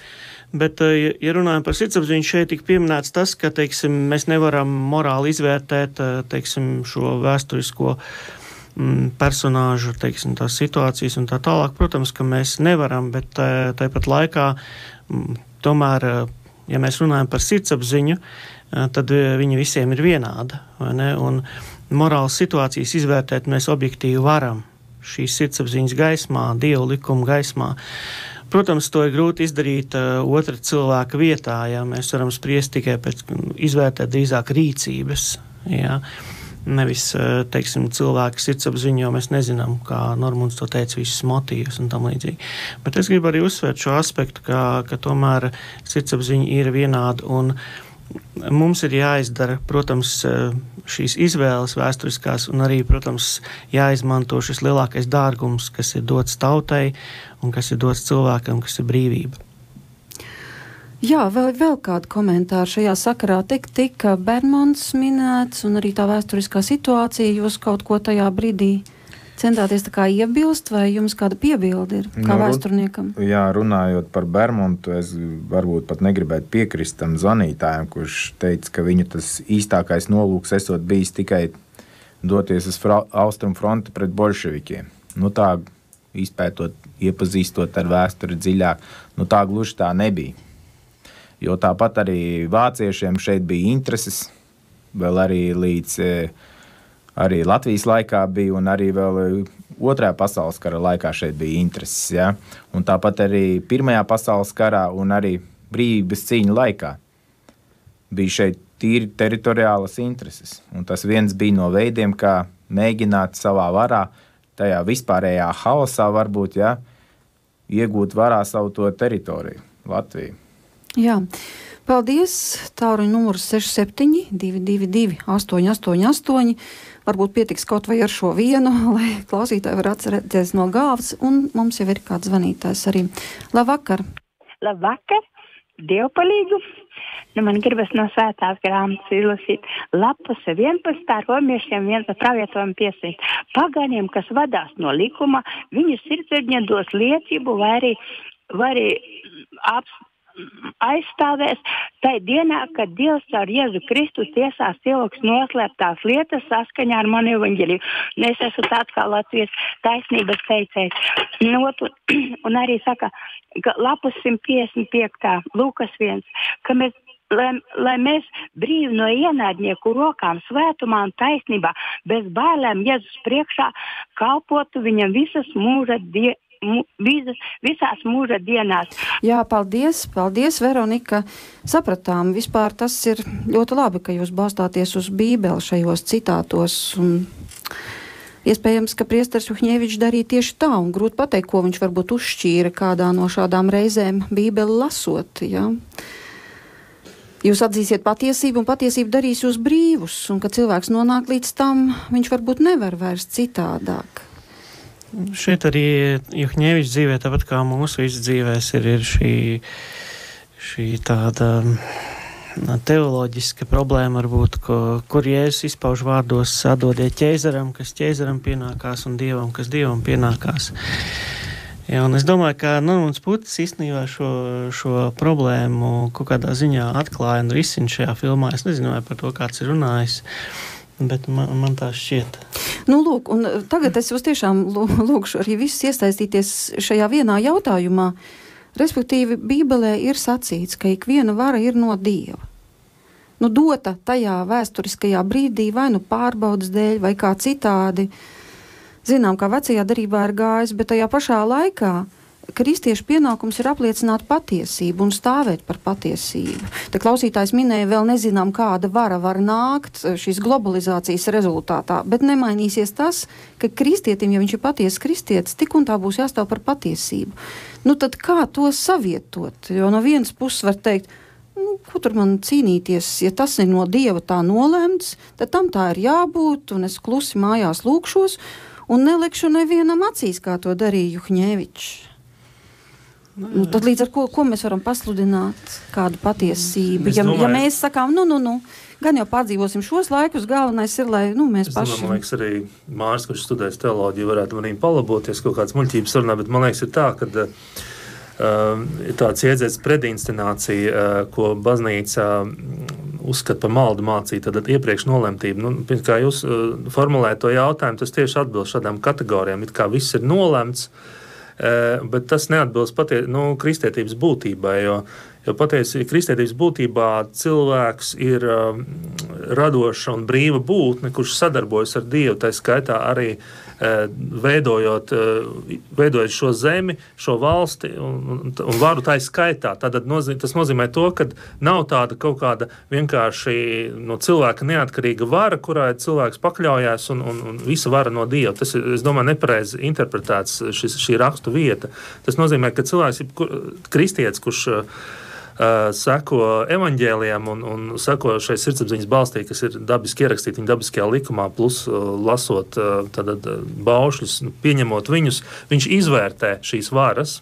Bet, ja runājam par sirdsapziņu, šeit tik pieminēts tas, ka, teiksim, mēs nevaram morāli izvērtēt, teiksim, šo vēsturisko personāžu, teiksim, tās situācijas un tā tālāk. Protams, ka mēs nevaram, bet tāpat laikā tomēr, ja mēs runājam par sirdsapziņu, tad viņi visiem ir vienāda, vai ne? Un morālas situācijas izvērtēt mēs objektīvi varam šīs sirdsapziņas gaismā, Dievu likumu gaismā. Protams, to ir grūti izdarīt otra cilvēka vietā, ja mēs varam spriest tikai pēc izvērtēt drīzāk rīcības, ja? Nevis, teiksim, cilvēka sirdsapziņu, jo mēs nezinām, kā Normunds to teica, visus motīvus un tam līdzīgi. Bet es gribu arī uzsvērt šo aspektu, ka tomēr sirdsapziņa ir vienāda un mums ir jāizdara, protams, šīs izvēles vēsturiskās un arī, protams, jāizmanto šis lielākais dārgums, kas ir dots tautai un kas ir dots cilvēkam, kas ir brīvība. Jā, vēl kādu komentāru šajā sakarā tika Bermonts minēts un arī tā vēsturiskā situācija, jūs kaut ko tajā brīdī centāties tā kā iebilst, vai jums kāda piebilde ir, kā vēsturniekam? Jā, runājot par Bermontu, es varbūt pat negribētu piekrist tam zvanītājam, kurš teica, ka viņa tas īstākais nolūks esot bijis tikai doties uz austrumu fronti pret bolševikiem. Tā izpētot, iepazīstot ar vēsturi dziļāk, tā gluži tā nebija. Jo tāpat arī vāciešiem šeit bija intereses, vēl arī līdz arī Latvijas laikā bija un arī vēl Otrajā pasaules kara laikā šeit bija intereses. Ja? Un tāpat arī Pirmajā pasaules karā un arī brīvības cīņa laikā bija šeit tīri teritoriālas intereses. Un tas viens bija no veidiem, kā mēģināt savā varā, tajā vispārējā haosā varbūt, ja, iegūt varā savu to teritoriju, Latviju. Jā, paldies. Tāruņa numurs 67 222 888. Varbūt pietiks kaut vai ar šo vienu, lai klausītāji var atcerēties no galvas, un mums jau ir kāds zvanītājs arī. Labvakar! Labvakar! Dievpalīgu! Man gribas no svētās grāmatas izlasīt lapuse 11. romiešiem 11. pravietojumu piesīt. Paganiem, kas vadās no likuma, viņu sirdsapziņa dos liecību vai arī aizstāvēs tai dienā, kad Dievs caur Jēzu Kristu tiesās cilvēks noslēptās lietas saskaņā ar manu evaņģeliju. Es esmu tāds kā Latvijas taisnības teicējs. Un arī saka, ka lapus 155. Lūkas 1, ka lai mēs brīvi no ienaidnieku rokām svētumā un taisnībā bez bailēm Jēzus priekšā kalpotu viņam visās mūža dienās. Jā, paldies, Veronika. Sapratām, vispār tas ir ļoti labi, ka jūs balstāties uz Bībeli šajos citātos. Un iespējams, ka priesteris Juhņevičs darīja tieši tā, un grūti pateikt, ko viņš varbūt uzšķīra kādā no šādām reizēm Bībeli lasot. Ja? Jūs atzīsiet patiesību, un patiesība darīs jūs brīvus, un kad cilvēks nonāk līdz tam, viņš varbūt nevar vairs citādāk. Šeit arī Juhņevičs dzīvē, tāpat kā mūsu dzīvēs, ir šī tāda teoloģiska problēma, varbūt, kur Jēzus izpauž vārdos atdodiet ķēzaram, kas ķēzaram pienākās, un Dievam, kas Dievam pienākās. Jā, un es domāju, ka Normunds Putis īstenībā šo problēmu kaut kādā ziņā atklāja un risina šajā filmā. Es nezinu, vai par to kāds ir runājis, bet man tā šķiet. Lūk, un tagad es jūs tiešām lūkšu arī visus iesaistīties šajā vienā jautājumā. Respektīvi, Bībelē ir sacīts, ka ikviena vara ir no Dieva. dota tajā vēsturiskajā brīdī, vai pārbaudas dēļ, vai kā citādi. Zinām, kā vecajā derībā ir gājis, bet tajā pašā laikā kristiešu pienākums ir apliecināt patiesību un stāvēt par patiesību. Te klausītājs minēja, vēl nezinām, kāda vara var nākt šīs globalizācijas rezultātā, bet nemainīsies tas, ka kristietim, ja viņš ir patiesas kristietis, tik un tā būs jāstāv par patiesību. Tad kā to savietot? Jo no vienas puses var teikt, ko tur man cīnīties, ja tas ir no Dieva tā nolēmts, tad tam tā ir jābūt, un es klusi mājās lūkšos, un nelikšu nevienam acīs, kā to darīja Juhņevičs. Tad līdz ar ko mēs varam pasludināt kādu patiesību? Ja mēs sakām, gan jau pārdzīvosim šos laikus, galvenais ir, lai mēs paši... Man liekas, arī Māris, kurš studēs teoloģiju, varētu manī palaboties kaut kādas muļķības sarunā, bet man liekas ir tā, ka ir tāds iedzēts predinscinācija, ko baznīca uzskata par maldu mācīt, tad iepriekš nolemtību. Kā jūs formulējat to jautājumu, tas tieši atbilst šādām kategorijām, it kā viss ir nolemts, bet tas neatbilst kristietības būtībai, jo patiesi kristietības būtībā cilvēks ir radoša un brīva būtne, kurš sadarbojas ar Dievu, tā skaitā arī veidojot šo zemi, šo valsti un varu tā skaitā. Tas nozīmē to, ka nav tāda kaut kāda vienkārši no cilvēka neatkarīga vara, kurā cilvēks pakļaujās un visa vara no Dieva. Tas ir, es domāju, nepareizi interpretēts šī rakstu vieta. Tas nozīmē, ka cilvēks ir kristietis, kurš seko evaņģēlijam un seko šai sirdsapziņas balstī, kas ir dabiski ierakstīti viņa dabiskajā likumā, plus lasot baušļus, pieņemot viņus, viņš izvērtē šīs varas.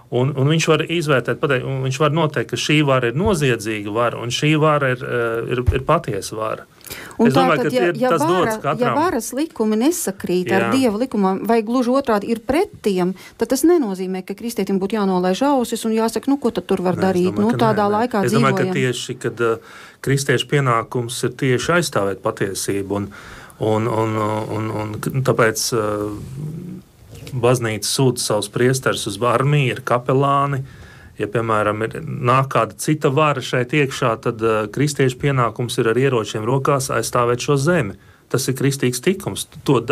Un viņš var izvērtēt, viņš var noteikt, ka šī vara ir noziedzīga vara, un šī vara ir patiesa vara. Un tātad, ja varas likumi nesakrīt ar Dieva likumām, vai gluži otrādi ir pret tiem, tad tas nenozīmē, ka kristietim būtu jānolaiž ausis un jāsaka, ko tad tur var darīt. Tādā laikā dzīvojam. Es domāju, ka tieši, kad kristiešu pienākums ir tieši aizstāvēt patiesību, un tāpēc baznīca sūta savus priesterus uz armiju, ir kapelāni. Ja, piemēram, nāk kāda cita vara šeit iekšā, tad kristiešu pienākums ir ar ieročiem rokās aizstāvēt šo zemi. Tas ir kristīgs tikums. To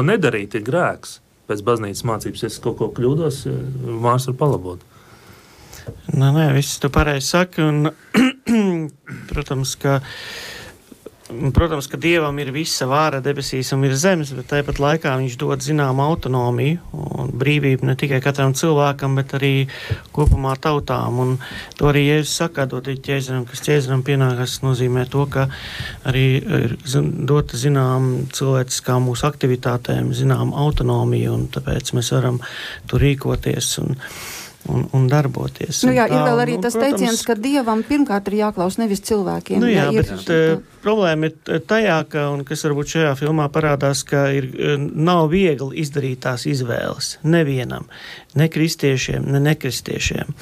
nedarīt ir grēks. Pēc baznīcas mācības, ja es kaut ko kļūdos, Mārs var palabot. Nē, viss tu pareizi saki, un protams, ka Dievam ir visa vāra debesīs un ir zemes, bet tāpat laikā viņš dod zināmu autonomiju un brīvību ne tikai katram cilvēkam, bet arī kopumā tautām. Un to arī Jēzus saka, dodiet ķēzaram, kas ķēzaram pienākas, nozīmē to, ka arī ir dota zinām cilvēciskām mūsu aktivitātēm, zinām autonomiju, un tāpēc mēs varam tur rīkoties un darboties. Ir vēl arī tas teiciens, ka Dievam pirmkārt ir jāklaus nevis cilvēkiem. Bet problēma ir tajā, kas varbūt šajā filmā parādās, ka nav viegli izdarīt tās izvēles nevienam, ne kristiešiem, ne nekristiešiem.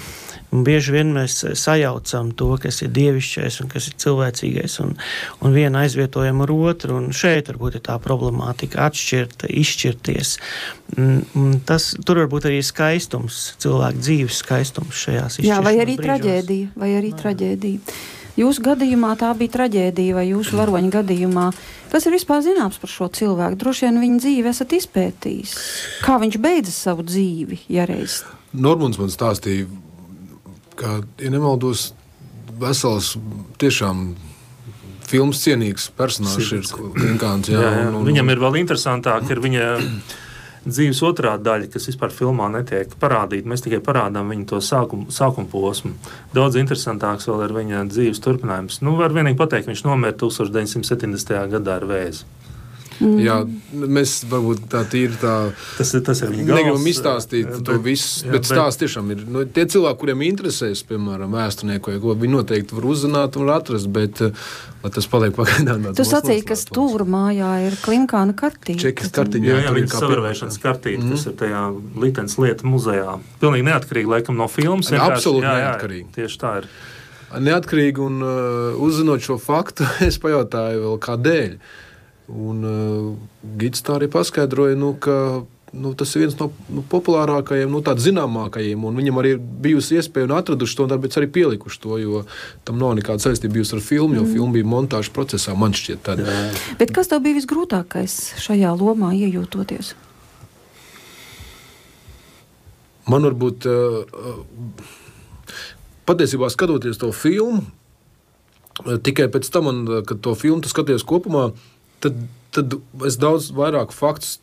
Un bieži vien mēs sajaucam to, kas ir dievišķais un kas ir cilvēcīgais, un vienu aizvietojam ar otru, un šeit varbūt ir tā problemātika izšķirties. Tur varbūt arī skaistums, cilvēku dzīves skaistums šajās izšķiršanas brīžos. Vai arī traģēdija. Jūsu gadījumā tā bija traģēdija, vai jūsu varoņa gadījumā. Kas ir vispār zināms par šo cilvēku? Droši vien viņa dzīvi esat izpētījis. Kā viņš beidza savu dzīvi, ja reiz? Normunds man stāstīja, ka, ja nemaldos, vesels tiešām filmas cienīgs personāžs ir Klinkāns. Viņam ir vēl interesantāk, ir viņa dzīves otrā daļa, kas vispār filmā netiek parādīta. Mēs tikai parādām viņu to sākuma posmu. Daudz interesantāks vēl ir viņa dzīves turpinājums. Var vienīgi pateikt, viņš nomira 1970. gadā ar vēzi. Jā, mēs varbūt tā tīri tas ir negribam izstāstīt to visu, bet stāsts tiešām ir. Tie cilvēki, kuriem interesēs, piemēram, vēsturnieku, viņi noteikti var uzzināt un atrast, bet tas paliek pagaidām. Tu sacīji, ka stūra mājā ir Klinkāna kartīte. Čekas kartiņā. Jā, viņas savarvēšanas kartīte, kas ir tajā Litens lietu muzejā. Pilnīgi neatkarīgi, laikam, no filmas. Absolūti neatkarīgi. Tieši tā ir. Neatkarīgi, un uzzinot šo faktu, es pajautāju vēl kādēļ. Un Gids tā arī paskaidroja, ka tas ir viens no populārākajiem, tāds zināmākajiem, un viņam arī ir bijusi iespēja un atraduši to, un tāpēc arī pielikuši to, jo tam nav nekāda saistība bijusi ar filmu, jo filma bija montāžas procesā, man šķiet tad. Bet kas tev bija visgrūtākais šajā lomā iejūtoties? Man varbūt patiesībā skatoties to filmu, tikai pēc tam, kad to filmu tu skaties kopumā, tad es daudz vairāk faktus,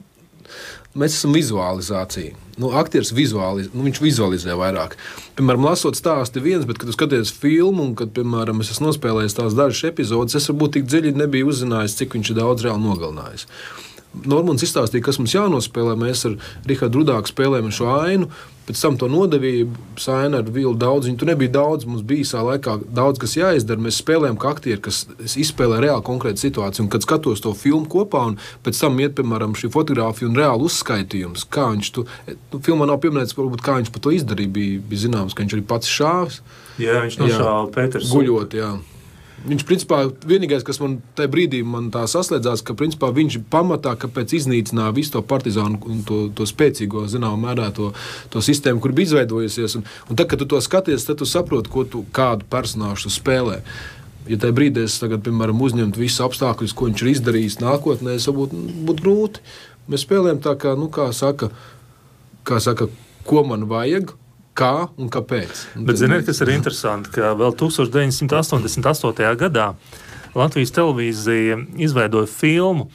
mēs esam vizualizācija. Aktieris viņš vizualizē vairāk. Piemēram, lasot stāsti viens, bet kad tu skaties filmu un kad, piemēram, es esmu nospēlējis tās dažas epizodes, es varbūt tik dziļi nebiju uzzinājis, cik viņš ir daudz reāli nogalinājis. Normons izstāstīja, kas mums jānospēlē. Mēs ar Rihardu Rudāku spēlējam šo ainu, pēc tam to nodevību, saina ar Vilu daudz. Tur nebija daudz, mums bija īsā laikā daudz, kas jāizdara. Mēs spēlējam kā aktieri, kas izspēlē reāli konkrētu situāciju. Un, kad skatos to filmu kopā un pēc tam iet, piemēram, šī fotogrāfija un reāli uzskaitījums, kā viņš filmā nav pieminēts, varbūt kā viņš par to izdarīja, bija zināms, ka viņš arī pats šāvis. Jā, viņš nošāva Pēters. Guļot, jā. Viņš, principā, vienīgais, kas man tajā brīdī tā saslēdzās, ka, principā, viņš pamatā, kāpēc iznīcināja visu to partizānu un to spēcīgo, zināmā mērā, to sistēmu, kur bija izveidojusies. Un tad, kad tu to skaties, tad tu saproti, kādu personāžu tu spēlē. Ja tajā brīdī es tagad, piemēram, uzņemtu visus apstākļus, ko viņš ir izdarījis nākotnē, es būtu grūti. Mēs spēlējam tā, kā saka, ko man vajag, kā un kāpēc. Bet ziniet, kas ir interesanti, ka vēl 1988. gadā Latvijas televīzija izveidoja filmu,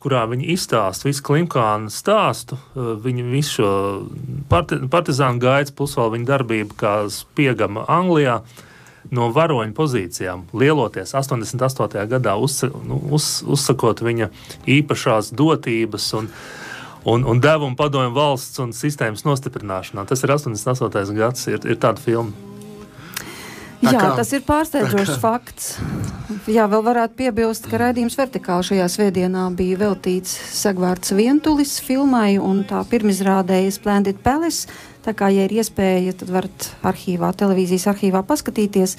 kurā viņi izstāsta visu Klimkāna stāstu, viņi visu šo partizānu gaitas, plus vēl viņa darbību kā spiegama Anglijā no varoņu pozīcijām, lieloties 88. gadā, uzsakot viņa īpašās dotības un devumu padomju valsts un sistēmas nostiprināšanā. Tas ir 88. gads, ir tāda filma. Jā, tas ir pārsteidzošs fakts. Jā, vēl varētu piebilst, ka raidījums Vertikāli šajā svētdienā bija veltīts Sagvārds Vientulis filmai, un tā pirmizrādēja Splendid Palace. Tā kā, ja ir iespēja, tad varat televīzijas arhīvā paskatīties.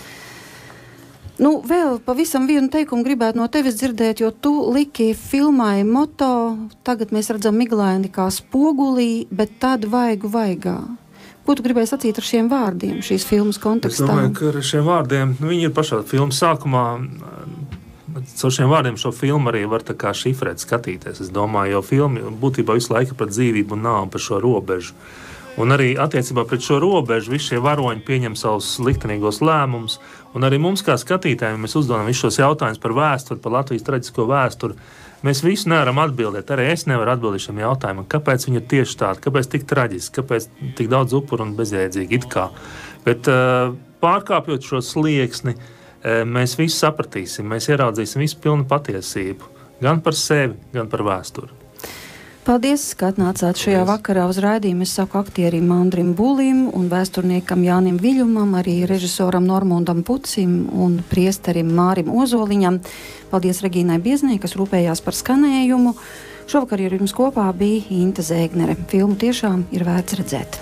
Vēl pavisam vienu teikumu gribētu no tevis dzirdēt, jo tu liki filmai moto, tagad mēs redzam miglaini kā spogulī, bet tad vaigu vaigā. Ko tu gribēji sacīt ar šiem vārdiem šīs filmas kontekstā? Es domāju, ka ar šiem vārdiem, viņi ir pašā filmas sākumā, caur šiem vārdiem šo filmu arī var tā kā šifrēt, skatīties. Es domāju, jo filma būtībā visu laiku par dzīvību un nāvi, par šo robežu. Un arī attiecībā pret šo robežu visi šie varoņi pieņem savus liktenīgos lēmumus. Un arī mums, kā skatītājiem, mēs uzdodam visus šos jautājumus par vēsturi, par Latvijas traģisko vēsturi. Mēs visu nevaram atbildēt. Arī es nevaru atbildēt šiem jautājumam, kāpēc viņi ir tieši tādi, kāpēc tik traģiski, kāpēc tik daudz upuru un bezjēdzīgi it kā. Bet pārkāpjot šo slieksni, mēs visu sapratīsim, mēs ieraudzīsim visu pilnu patiesību. Gan par sevi, gan par vēsturi. Paldies, ka atnācāt šajā vakarā uz raidījumu. Es saku aktierim Andrim Bulim un vēsturniekam Jānim Viļumam, arī režisoram Normundam Pucim un priesterim Mārim Ozoliņam. Paldies Regīnai Bieznei, kas rūpējās par skanējumu. Šovakar ar jums kopā bija Inte Zēgnere. Filmu tiešām ir vērts redzēt.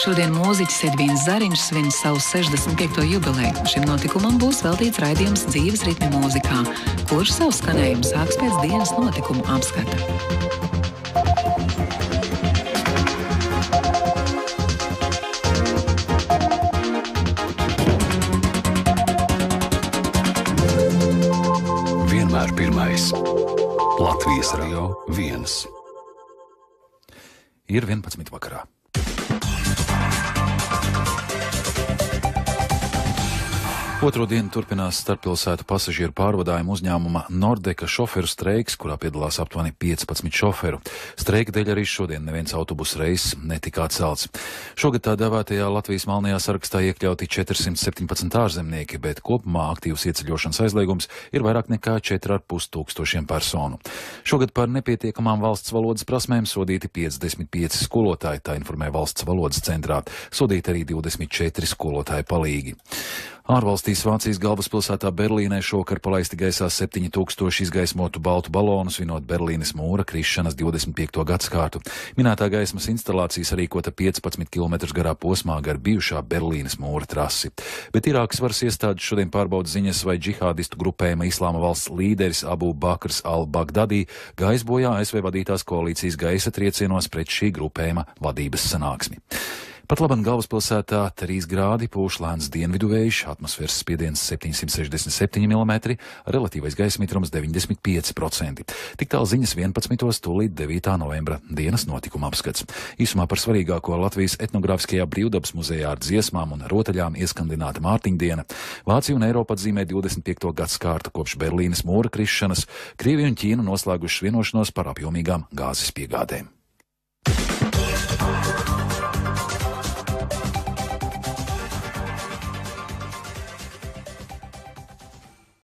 Šodien mūziķis Edvīns Zariņš svin savu 65. jubileju. Šim notikumam būs veltīts raidījums Dzīves ritmi mūzikā, kurš savu skanējumu sāks pēc dienas notikumu apskata. Vienmēr pirmais. Latvijas Radio 1. Ir 11 vakarā. Otro dienu turpinās starppilsētu pasažieru pārvadājumu uzņēmuma Nordeka šoferu streiks, kurā piedalās aptuveni 15 šoferu. Streika dēļ arī šodien neviens autobusu reiss netika atcelts. Šogad tā dēvētajā Latvijas melnajā sarakstā iekļauti 417 ārzemnieki, bet kopumā aktīvs ieceļošanas aizliegums ir vairāk nekā 4,5 tūkstošiem personu. Šogad par nepietiekamām valsts valodas prasmēm sodīti 55 skolotāji, tā informē Valsts valodas centrā. Sodīti arī 24 skolotāji palīgi. Ārvalstīs Vācijas galvaspilsētā Berlīnē šokar palaisti gaisā 7000 izgaismotu baltu balonu, svinot Berlīnes mūra krišanas 25. gadskārtu. Minētā gaismas instalācija sarīkota 15 km garā posmā gar bijušā Berlīnes mūra trasi. Bet Irākas varas iestādes šodien pārbauda ziņas, vai džihādistu grupējuma Islāma valsts līderis Abu Bakrs al-Bagdadi gājis bojā ASV vadītās koalīcijas gaisa triecienos pret šī grupējuma vadības sanāksmi. Pat labam galvaspilsētā 3 grādi, pūš lēns dienvidu vējš, atmosfēras spiediens 767 mm, relatīvais gaisa mitrums 95%. Tik tālu ziņas 11. tūlīt 9. novembra dienas notikuma apskats. Īsumā par svarīgāko Latvijas etnogrāfiskajā brīvdabas muzejā ar dziesmām un rotaļām ieskandināta Mārtiņdiena. Vācija un Eiropa atzīmē 25. gadskārtu kopš Berlīnes mūra krišanas, Krievija un Ķīna noslēgušas vienošanos par apjomīgām gāzes piegādēm.